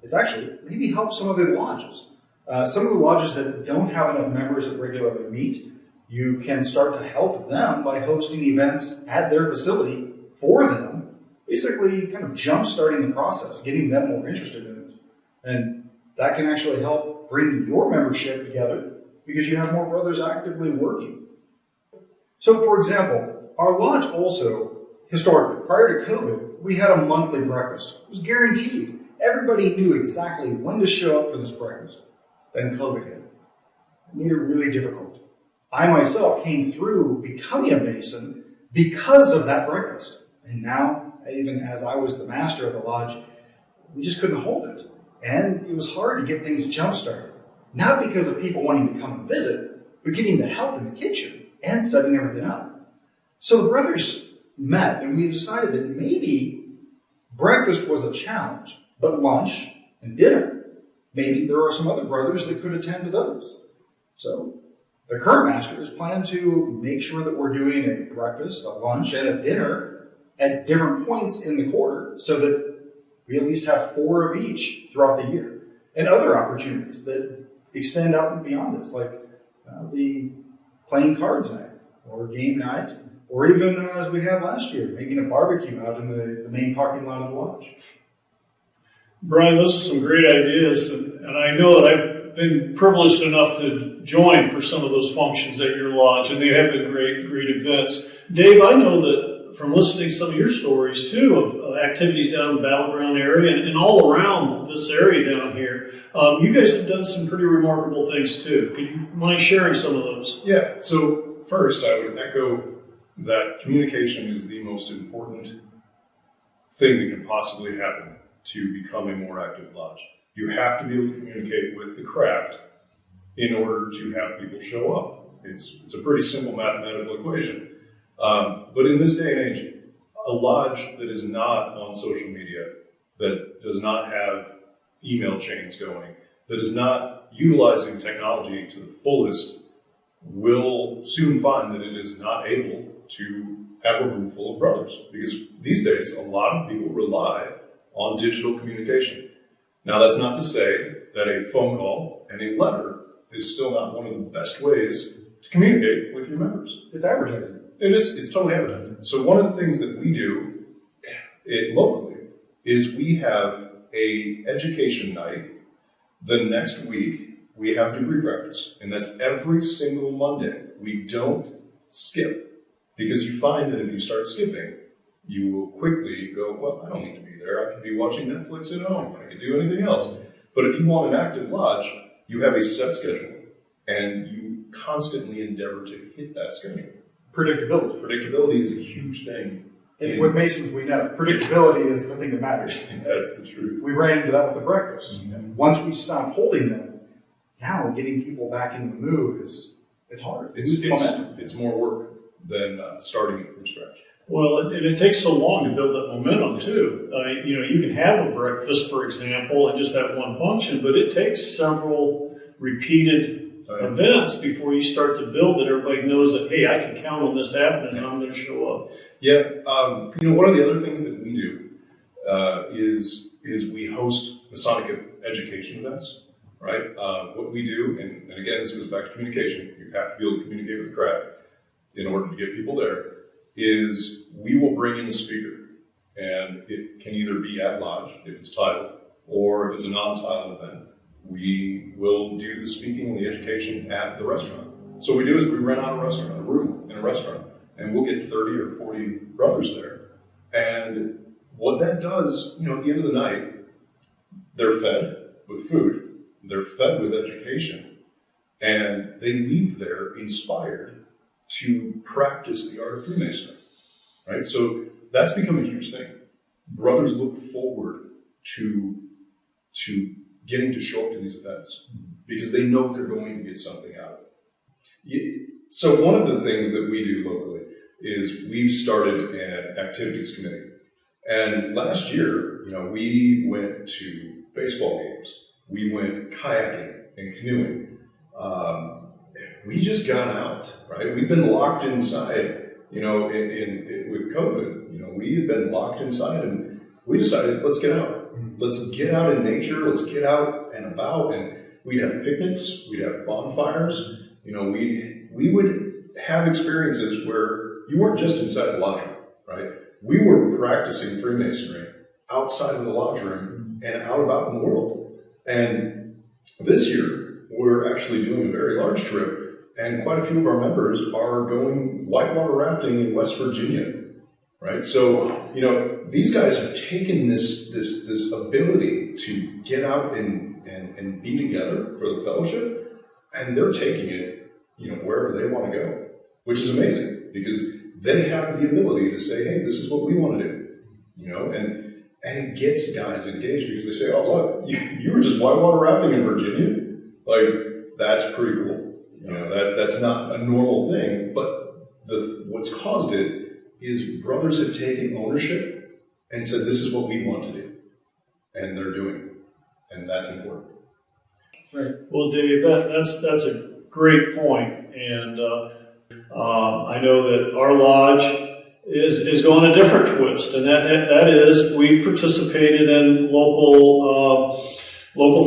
Speaker 22: It's actually maybe help some of the lodges. Some of the lodges that don't have enough members that regularly meet, you can start to help them by hosting events at their facility for them, basically kind of jump-starting the process, getting them more interested in it. And that can actually help bring your membership together because you have more brothers actively working. So, for example, our lodge also, historically, prior to COVID, we had a monthly breakfast. It was guaranteed. Everybody knew exactly when to show up for this breakfast. Then COVID hit. It made it really difficult. I myself came through becoming a Mason because of that breakfast. And now, even as I was the master of the lodge, we just couldn't hold it. And it was hard to get things jump-started. Not because of people wanting to come and visit, but getting the help in the kitchen and setting everything up. So the brothers met, and we decided that maybe breakfast was a challenge, but lunch and dinner, maybe there are some other brothers that could attend to those. So the current masters plan to make sure that we're doing a breakfast, a lunch, and a dinner at different points in the quarter so that we at least have 4 of each throughout the year. And other opportunities that extend out and beyond this, like the playing cards night or game night, or even as we had last year, making a barbecue out in the main parking lot of the lodge.
Speaker 5: Brian, those are some great ideas, and I know that I've been privileged enough to join for some of those functions at your lodge, and they have been great events. Dave, I know that from listening to some of your stories, too, of activities down in the Battleground area and all around this area down here, you guys have done some pretty remarkable things, too. Could you mind sharing some of those?
Speaker 23: Yeah, so first I would echo that communication is the most important thing that can possibly happen to become a more active lodge. You have to be able to communicate with the craft in order to have people show up. It's a pretty simple mathematical equation. But in this day and age, a lodge that is not on social media, that does not have email chains going, that is not utilizing technology to the fullest, will soon find that it is not able to have a room full of brothers. Because these days, a lot of people rely on digital communication. Now, that's not to say that a phone call and a letter is still not one of the best ways to communicate with your members.
Speaker 22: It's advertising.
Speaker 23: It's totally advertising. So one of the things that we do locally is we have a education night. The next week, we have degree practice, and that's every single Monday. We don't skip, because you find that if you start skipping, you will quickly go, well, I don't need to be there. I can be watching Netflix at home. I can do anything else. But if you want an active lodge, you have a set schedule, and you constantly endeavor to hit that schedule.
Speaker 22: Predictability.
Speaker 23: Predictability is a huge thing.
Speaker 22: And with Masons, we know predictability is the thing that matters.
Speaker 23: That's the truth.
Speaker 22: We ran into that with the breakfast. And once we stopped holding them, now getting people back in the mood it's hard.
Speaker 23: It's more work than starting from scratch.
Speaker 5: Well, and it takes so long to build that momentum too. You can have a breakfast, for example, and just have one function, but it takes several repeated events before you start to build that everybody knows that, hey, I can count on this happening and I'm going to show up.
Speaker 23: Yeah, one of the other things that we do is we host Masonic education events, right? What we do, and again, this goes back to communication. You have to be able to communicate with the crowd in order to get people there, is we will bring in the speaker. And it can either be at lodge, if it's titled, or if it's a non-titled event, we will do the speaking and the education at the restaurant. So what we do is we rent out a restaurant, a room in a restaurant, and we'll get 30 or 40 brothers there. And what that does, at the end of the night, they're fed with food, they're fed with education, and they leave there inspired to practice the art of Freemasonry, right? So that's become a huge thing. Brothers look forward to getting to show up to these events because they know they're going to get something out of it. So one of the things that we do locally is we've started an activities committee. And last year, we went to baseball games. We went kayaking and canoeing. We just got out, right? We've been locked inside, with COVID. We had been locked inside, and we decided, let's get out. Let's get out in nature. Let's get out and about. And we'd have picnics. We'd have bonfires. We would have experiences where you weren't just inside the lodge room, right? We were practicing Freemasonry outside of the lodge room and out about in the world. And this year, we're actually doing a very large trip, and quite a few of our members are going whitewater rafting in West Virginia, right? So, these guys have taken this ability to get out and be together for the fellowship, and they're taking it, wherever they want to go, which is amazing because they have the ability to say, hey, this is what we want to do, and it gets guys engaged because they say, oh, look, you were just whitewater rafting in Virginia? Like, that's pretty cool. That's not a normal thing, but what's caused it is brothers have taken ownership and said, this is what we want to do, and they're doing it, and that's important.
Speaker 5: Right. Well, Dave, that's a great point, and I know that our lodge is going a different twist, and that is we participated in local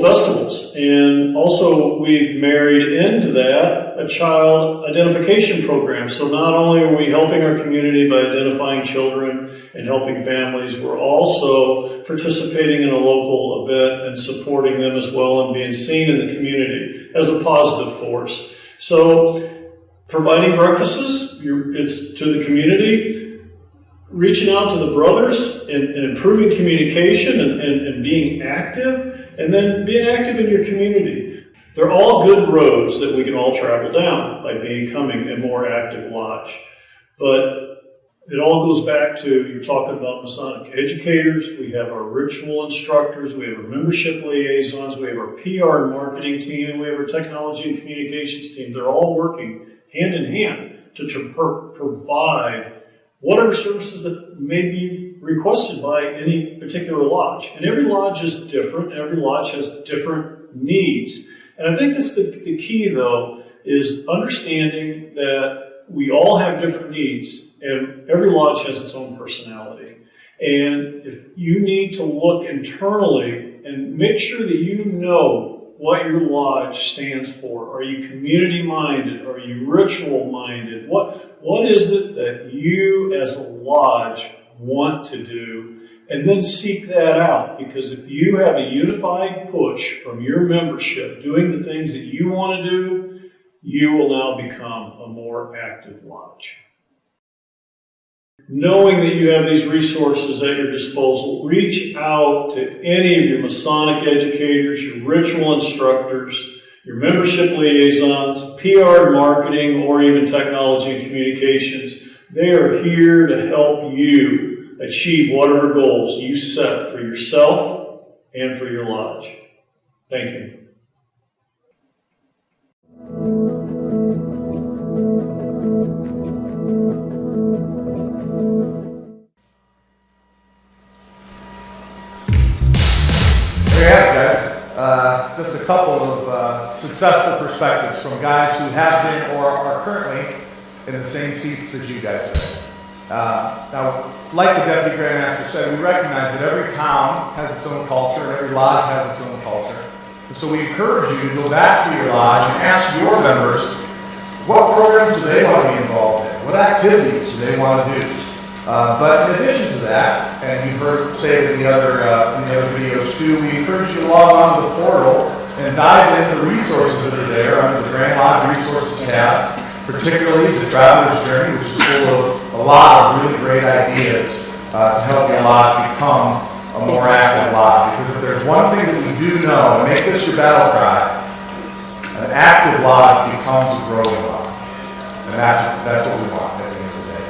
Speaker 5: festivals, and also we've married into that a child identification program. So not only are we helping our community by identifying children and helping families, we're also participating in a local event and supporting them as well and being seen in the community as a positive force. So providing breakfasts, it's to the community, reaching out to the brothers and improving communication and being active, and then being active in your community. They're all good roads that we can all travel down by becoming a more active lodge. But it all goes back to, you're talking about Masonic educators, we have our ritual instructors, we have our membership liaisons, we have our PR and marketing team, and we have our technology and communications team. They're all working hand in hand to provide whatever services that may be requested by any particular lodge. And every lodge is different, and every lodge has different needs. And I think that's the key, though, is understanding that we all have different needs, and every lodge has its own personality. And if you need to look internally and make sure that you know what your lodge stands for. Are you community-minded? Are you ritual-minded? What is it that you as a lodge want to do? And then seek that out, because if you have a unified push from your membership doing the things that you want to do, you will now become a more active lodge. Knowing that you have these resources at your disposal, reach out to any of your Masonic educators, your ritual instructors, your membership liaisons, PR and marketing, or even technology and communications. They are here to help you achieve whatever goals you set for yourself and for your lodge. Thank you.
Speaker 3: There you have it, guys. Just a couple of successful perspectives from guys who have been or are currently in the same seats that you guys are in. Now, like the Deputy Grand Master said, we recognize that every town has its own culture and every lodge has its own culture. And so we encourage you to go back to your lodge and ask your members, what programs do they want to be involved in? What activities do they want to do? But in addition to that, and you've heard say it in the other videos too, we encourage you to log on to the portal and dive into the resources that are there under the Grand Lodge Resources tab, particularly the Traveler's Journey, which is full of a lot of really great ideas to help your lodge become a more active lodge. Because if there's one thing that we do know, and make this your battle cry, an active lodge becomes a growing lodge. And that's what we want at the end of the day.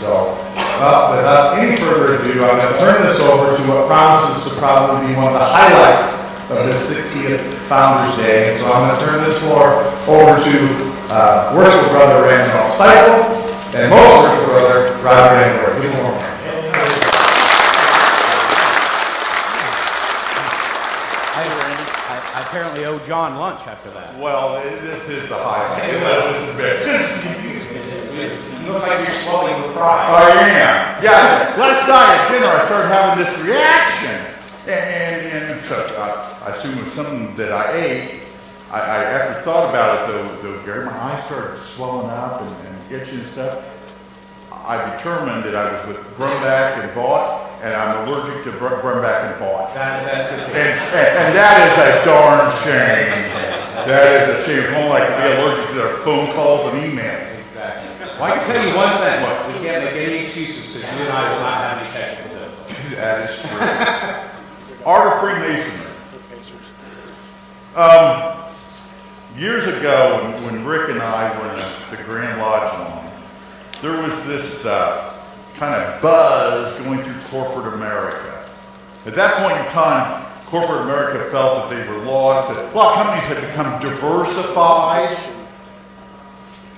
Speaker 3: So, without any further ado, I'm going to turn this over to what promises to probably be one of the highlights of this 60th Founders Day. So I'm going to turn this floor over to Worship Brother Randolph Seifel and most Worship Brother Roger Randolph. Give him one more.
Speaker 1: I apparently owe John lunch after that.
Speaker 3: Well, this is the highlight. This is big.
Speaker 1: You look like you're swelling with pride.
Speaker 9: I am. Yeah, last night at dinner I started having this reaction. And so I assume it was something that I ate. I after thought about it though, Gary, my eyes started swelling up and itching and stuff. I determined that I was with Grumback and Vaught, and I'm allergic to Grumback and Vaught. And that is a darn shame. That is a shame. If only I could be allergic to their phone calls and emails.
Speaker 1: Exactly. Well, I can tell you one thing. What? We can't make any excuses because you and I will not have any technical difficulties.
Speaker 9: That is true. Art of Freemasonry. Years ago, when Rick and I were in the Grand Lodge line, there was this kind of buzz going through corporate America. At that point in time, corporate America felt that they were lost. A lot of companies had become diversified,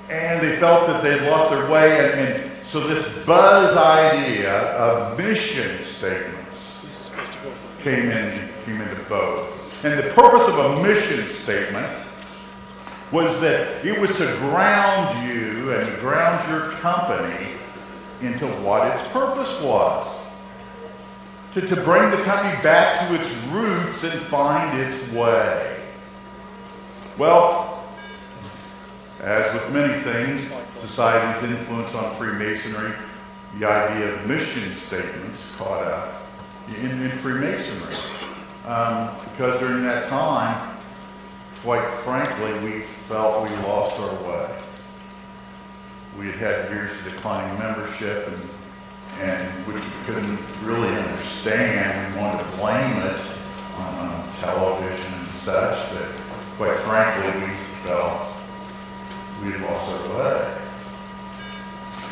Speaker 9: and they felt that they had lost their way. And so this buzz idea of mission statements came into vogue. And the purpose of a mission statement was that it was to ground you and to ground your company into what its purpose was. To bring the company back to its roots and find its way. Well, as with many things, society's influence on Freemasonry, the idea of mission statements caught up in Freemasonry. Because during that time, quite frankly, we felt we lost our way. We had had years of declining membership, and which we couldn't really understand. We wanted to blame it on television and such, but quite frankly, we felt we had lost our way.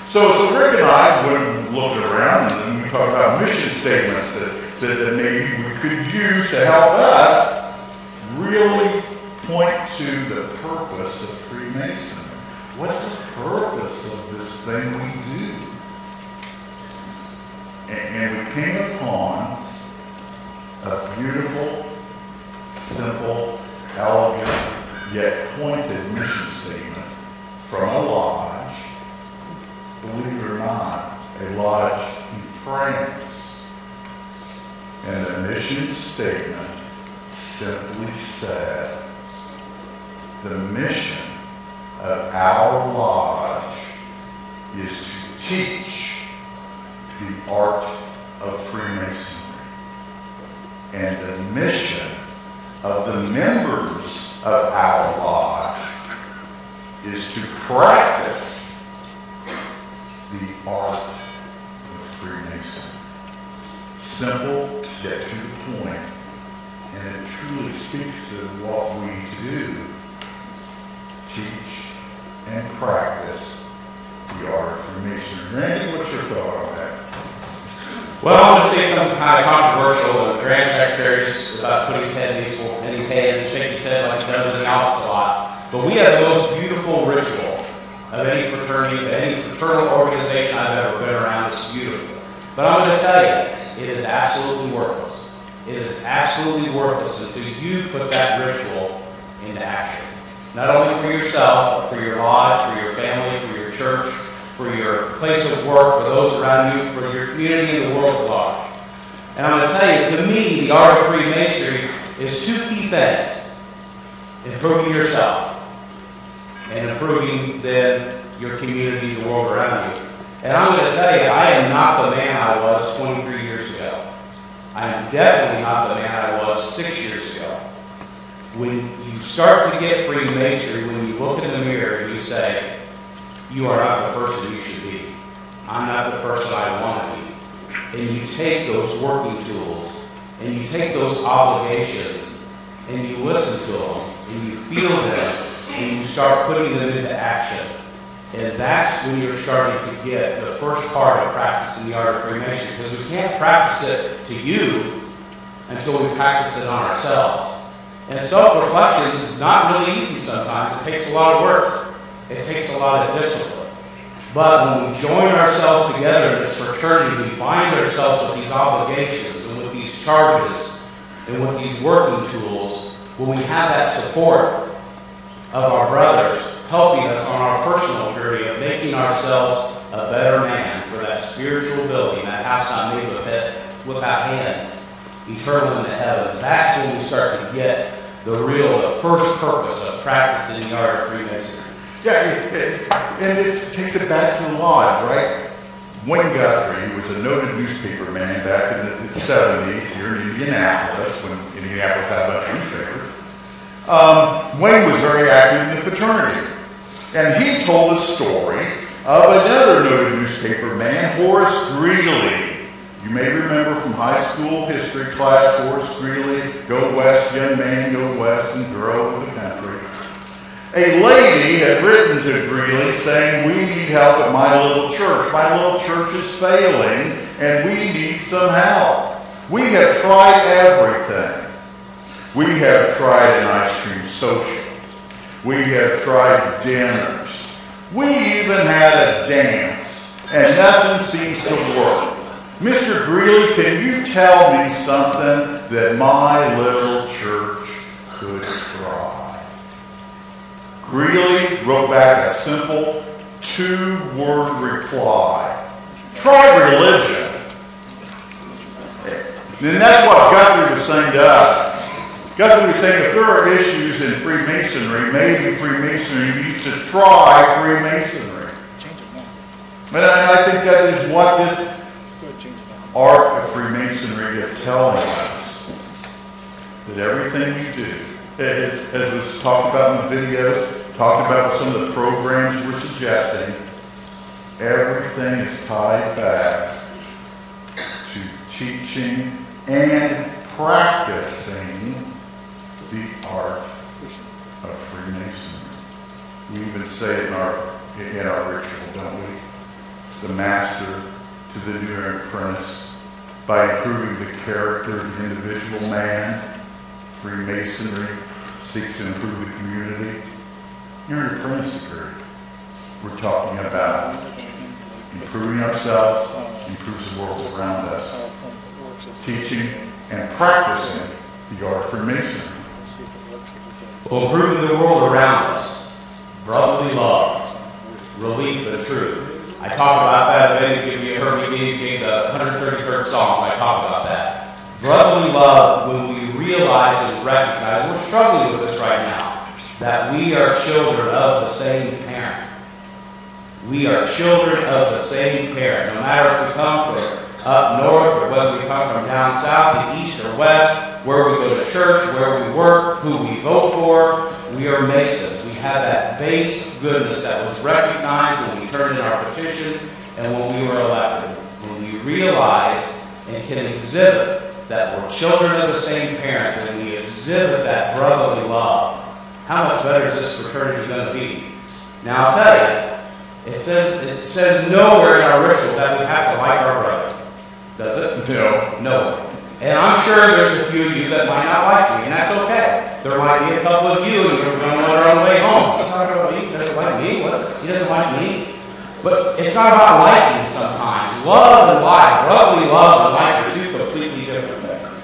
Speaker 9: So Rick and I went looking around, and we talked about mission statements that maybe we could use to help us really point to the purpose of Freemasonry. What's the purpose of this thing we do? And we came upon a beautiful, simple, elegant, yet pointed mission statement from a lodge, believe it or not, a lodge in France. And the mission statement
Speaker 3: simply said, the mission of our lodge is to teach the art of Freemasonry. And the mission of the members of our lodge is to practice the art of Freemasonry. Simple, yet to the point, and it truly speaks to what we do: teach and practice the art of Freemasonry. Randy, what's your thought on that?
Speaker 1: Well, I'm going to say something kind of controversial. The Grand Secretary is about to put his head in his hands and shake his head like he does in the office a lot. But we have the most beautiful ritual of any fraternity, of any fraternal organization I've ever been around. It's beautiful. But I'm going to tell you, it is absolutely worthless. It is absolutely worthless until you put that ritual into action. Not only for yourself, but for your lodge, for your family, for your church, for your place of work, for those around you, for your community and the world at large. And I'm going to tell you, to me, the art of Freemasonry is two key things: improving yourself and improving then your community, the world around you. And I'm going to tell you, I am not the man I was 23 years ago. I am definitely not the man I was 6 years ago. When you start to get Freemasonry, when you look in the mirror and you say, you are not the person you should be. I'm not the person I want to be. And you take those working tools, and you take those obligations, and you listen to them, and you feel them, and you start putting them into action. And that's when you're starting to get the first part of practicing the art of Freemasonry, because we can't practice it to you until we practice it on ourselves. And self-reflection is not really easy sometimes. It takes a lot of work. It takes a lot of discipline. But when we join ourselves together in this fraternity, we bind ourselves with these obligations and with these charges and with these working tools, when we have that support of our brothers helping us on our personal journey of making ourselves a better man for that spiritual building, that house not made without hands, eternal in the heavens. That's when we start to get the first purpose of practicing the art of Freemasonry.
Speaker 3: Yeah, and it takes it back to the lodge, right? Wayne Guthrie, who was a noted newspaper man back in the 70s here in Indianapolis, when Indianapolis had a bunch of newspapers. Wayne was very active in the fraternity. And he told a story of another noted newspaper man, Horace Greeley. You may remember from high school history class, Horace Greeley, go west, young man, go west and grow with the country. A lady had written to Greeley saying, we need help at my little church. My little church is failing and we need some help. We have tried everything. We have tried an ice cream social. We have tried dinners. We even had a dance and nothing seems to work. Mr. Greeley, can you tell me something that my little church could try? Greeley wrote back a simple 2-word reply. Try religion. And that's what Guthrie was saying to us. Guthrie was saying if there are issues in Freemasonry, maybe Freemasonry needs to try Freemasonry. And I think that is what this art of Freemasonry is telling us. That everything you do, as was talked about in the videos, talked about some of the programs we're suggesting, everything is tied back to teaching and practicing the art of Freemasonry. We even say it in our ritual, don't we? The master to the new apprentice, by improving the character of the individual man, Freemasonry seeks to improve the community. You're an apprentice degree. We're talking about improving ourselves, improves the world around us, teaching and practicing the art of Freemasonry.
Speaker 1: Well, improving the world around us, brotherly love, relief, and truth. I talk about that. If you heard me gave the 133rd Psalms, I talk about that. Brotherly love, when we realize and recognize, we're struggling with this right now, that we are children of the same parent. We are children of the same parent. No matter if we come from up north or whether we come from down south, the east or west, where we go to church, where we work, who we vote for, we are Masons. We have that base goodness that was recognized when we turned in our petition and when we were elected. When we realize and can exhibit that we're children of the same parent, and we exhibit that brotherly love, how much better is this fraternity going to be? Now I'll tell you, it says nowhere in our ritual that we have to like our brother. Does it?
Speaker 9: No.
Speaker 1: No. And I'm sure there's a few of you that might not like me, and that's okay. There might be a couple of you, and you're going on our way home. He doesn't like me. What? He doesn't like me. But it's not about liking sometimes. Love and like, brotherly love and like are two completely different things.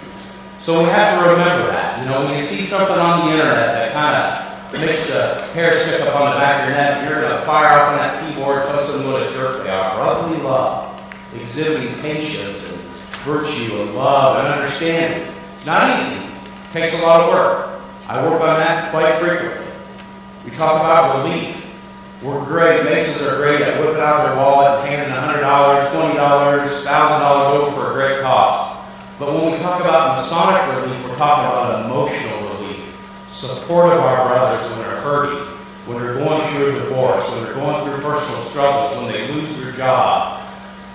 Speaker 1: So we have to remember that. You know, when you see something on the internet that kind of makes a hair stick up on the back of your neck, you're going to fire off on that keyboard and tell someone what a jerk they are. Brotherly love, exhibiting patience and virtue and love and understanding. It's not easy. It takes a lot of work. I work on that quite frequently. We talk about relief. We're great. Masons are great at whipping out their wallet and handing $100, $20, $1,000 over for a great cause. But when we talk about Masonic relief, we're talking about emotional relief. Support of our brothers when they're hurting, when they're going through a divorce, when they're going through personal struggles, when they lose their job,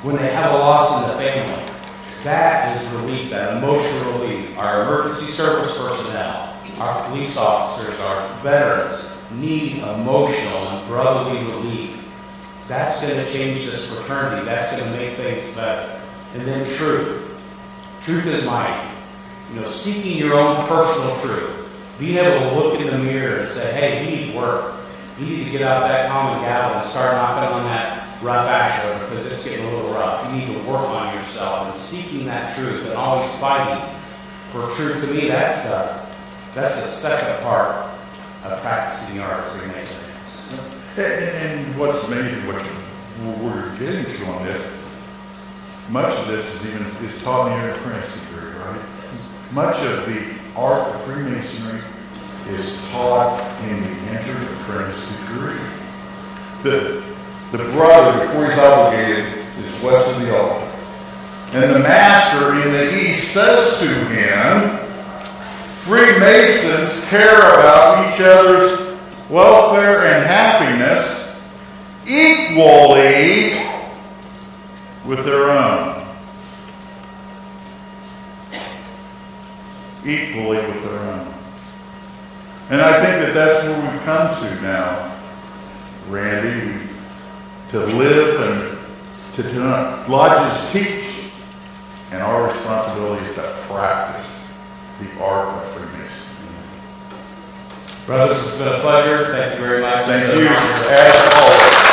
Speaker 1: when they have a loss in the family. That is relief, that emotional relief. Our emergency service personnel, our police officers, our veterans need emotional and brotherly relief. That's going to change this fraternity. That's going to make things better. And then truth. Truth is mighty. You know, seeking your own personal truth. Being able to look in the mirror and say, hey, you need work. You need to get out that common gavel and start knocking on that rough asher because it's getting a little rough. You need to work on yourself and seeking that truth and always fighting for truth. To me, that's the second part of practicing the art of Freemasonry.
Speaker 3: And what's amazing, what we're getting to on this, much of this is taught in the apprentice degree, right? Much of the art of Freemasonry is taught in the entered apprentice degree. The brother, before he's obligated, is west of the altar. And the master in the east says to him, Freemasons care about each other's welfare and happiness equally with their own. Equally with their own. And I think that that's where we've come to now, Randy, to live and to lodges teach, and our responsibility is to practice the art of Freemasonry.
Speaker 1: Brothers, it's been a pleasure. Thank you very much.
Speaker 3: Thank you, as always.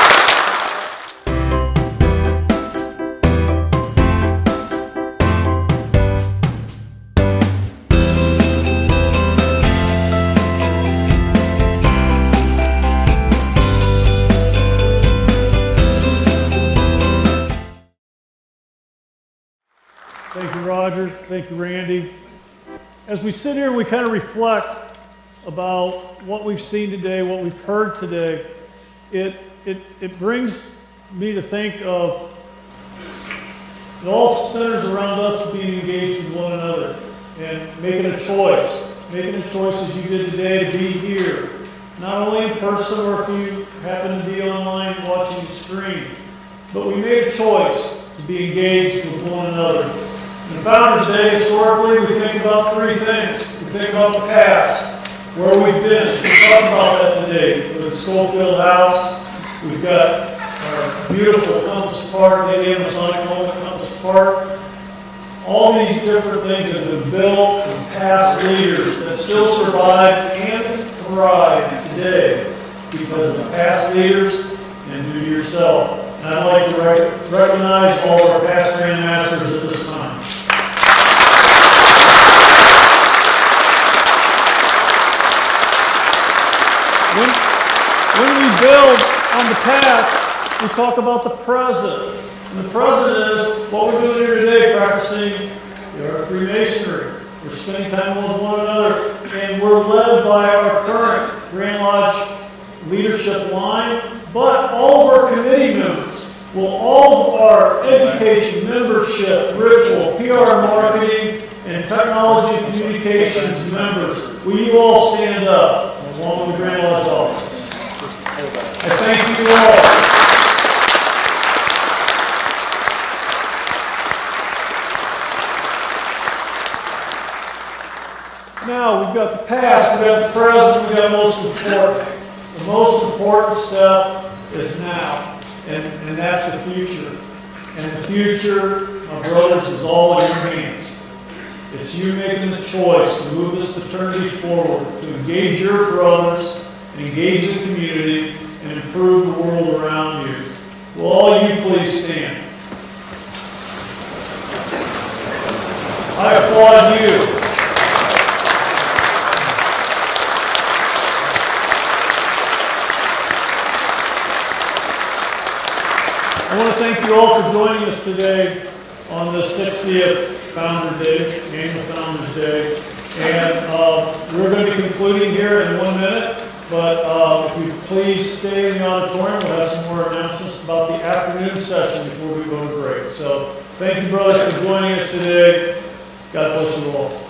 Speaker 5: Thank you, Roger. Thank you, Randy. As we sit here, we kind of reflect about what we've seen today, what we've heard today. It brings me to think of it all centers around us being engaged with one another and making a choice as you did today to be here, not only in person or if you happen to be online watching the stream, but we made a choice to be engaged with one another. In Founders Day, historically, we think about three things. We think about the past, where we've been. We talked about that today with the Schofield House. We've got our beautiful Compass Park, the Indiana Masonic Home at Compass Park. All these different things have been built from past leaders that still survive and thrive today because of the past leaders and due to yourself. And I'd like to recognize all of our past Grand Masters at this time. When we build on the past, we talk about the present. And the present is what we're doing here today, practicing the art of Freemasonry. We're spending time with one another, and we're led by our current Grand Lodge leadership line, but all of our committee members. Will all of our education, membership, ritual, PR marketing, and technology and communications members, will you all stand up along with the Grand Lodge office? I thank you all. Now, we've got the past, we've got the present, we've got the most important. The most important step is now. And that's the future. And the future, my brothers, is all in your hands. It's you making the choice to move this fraternity forward, to engage your brothers, engage the community, and improve the world around you. Will all you please stand? I applaud you. I want to thank you all for joining us today on the 60th Founder Day, Annual Founders Day. And we're going to be concluding here in 1 minute, but if you please stay in the auditorium, we'll have some more announcements about the afternoon session before we go to break. So thank you, brothers, for joining us today. God bless you all.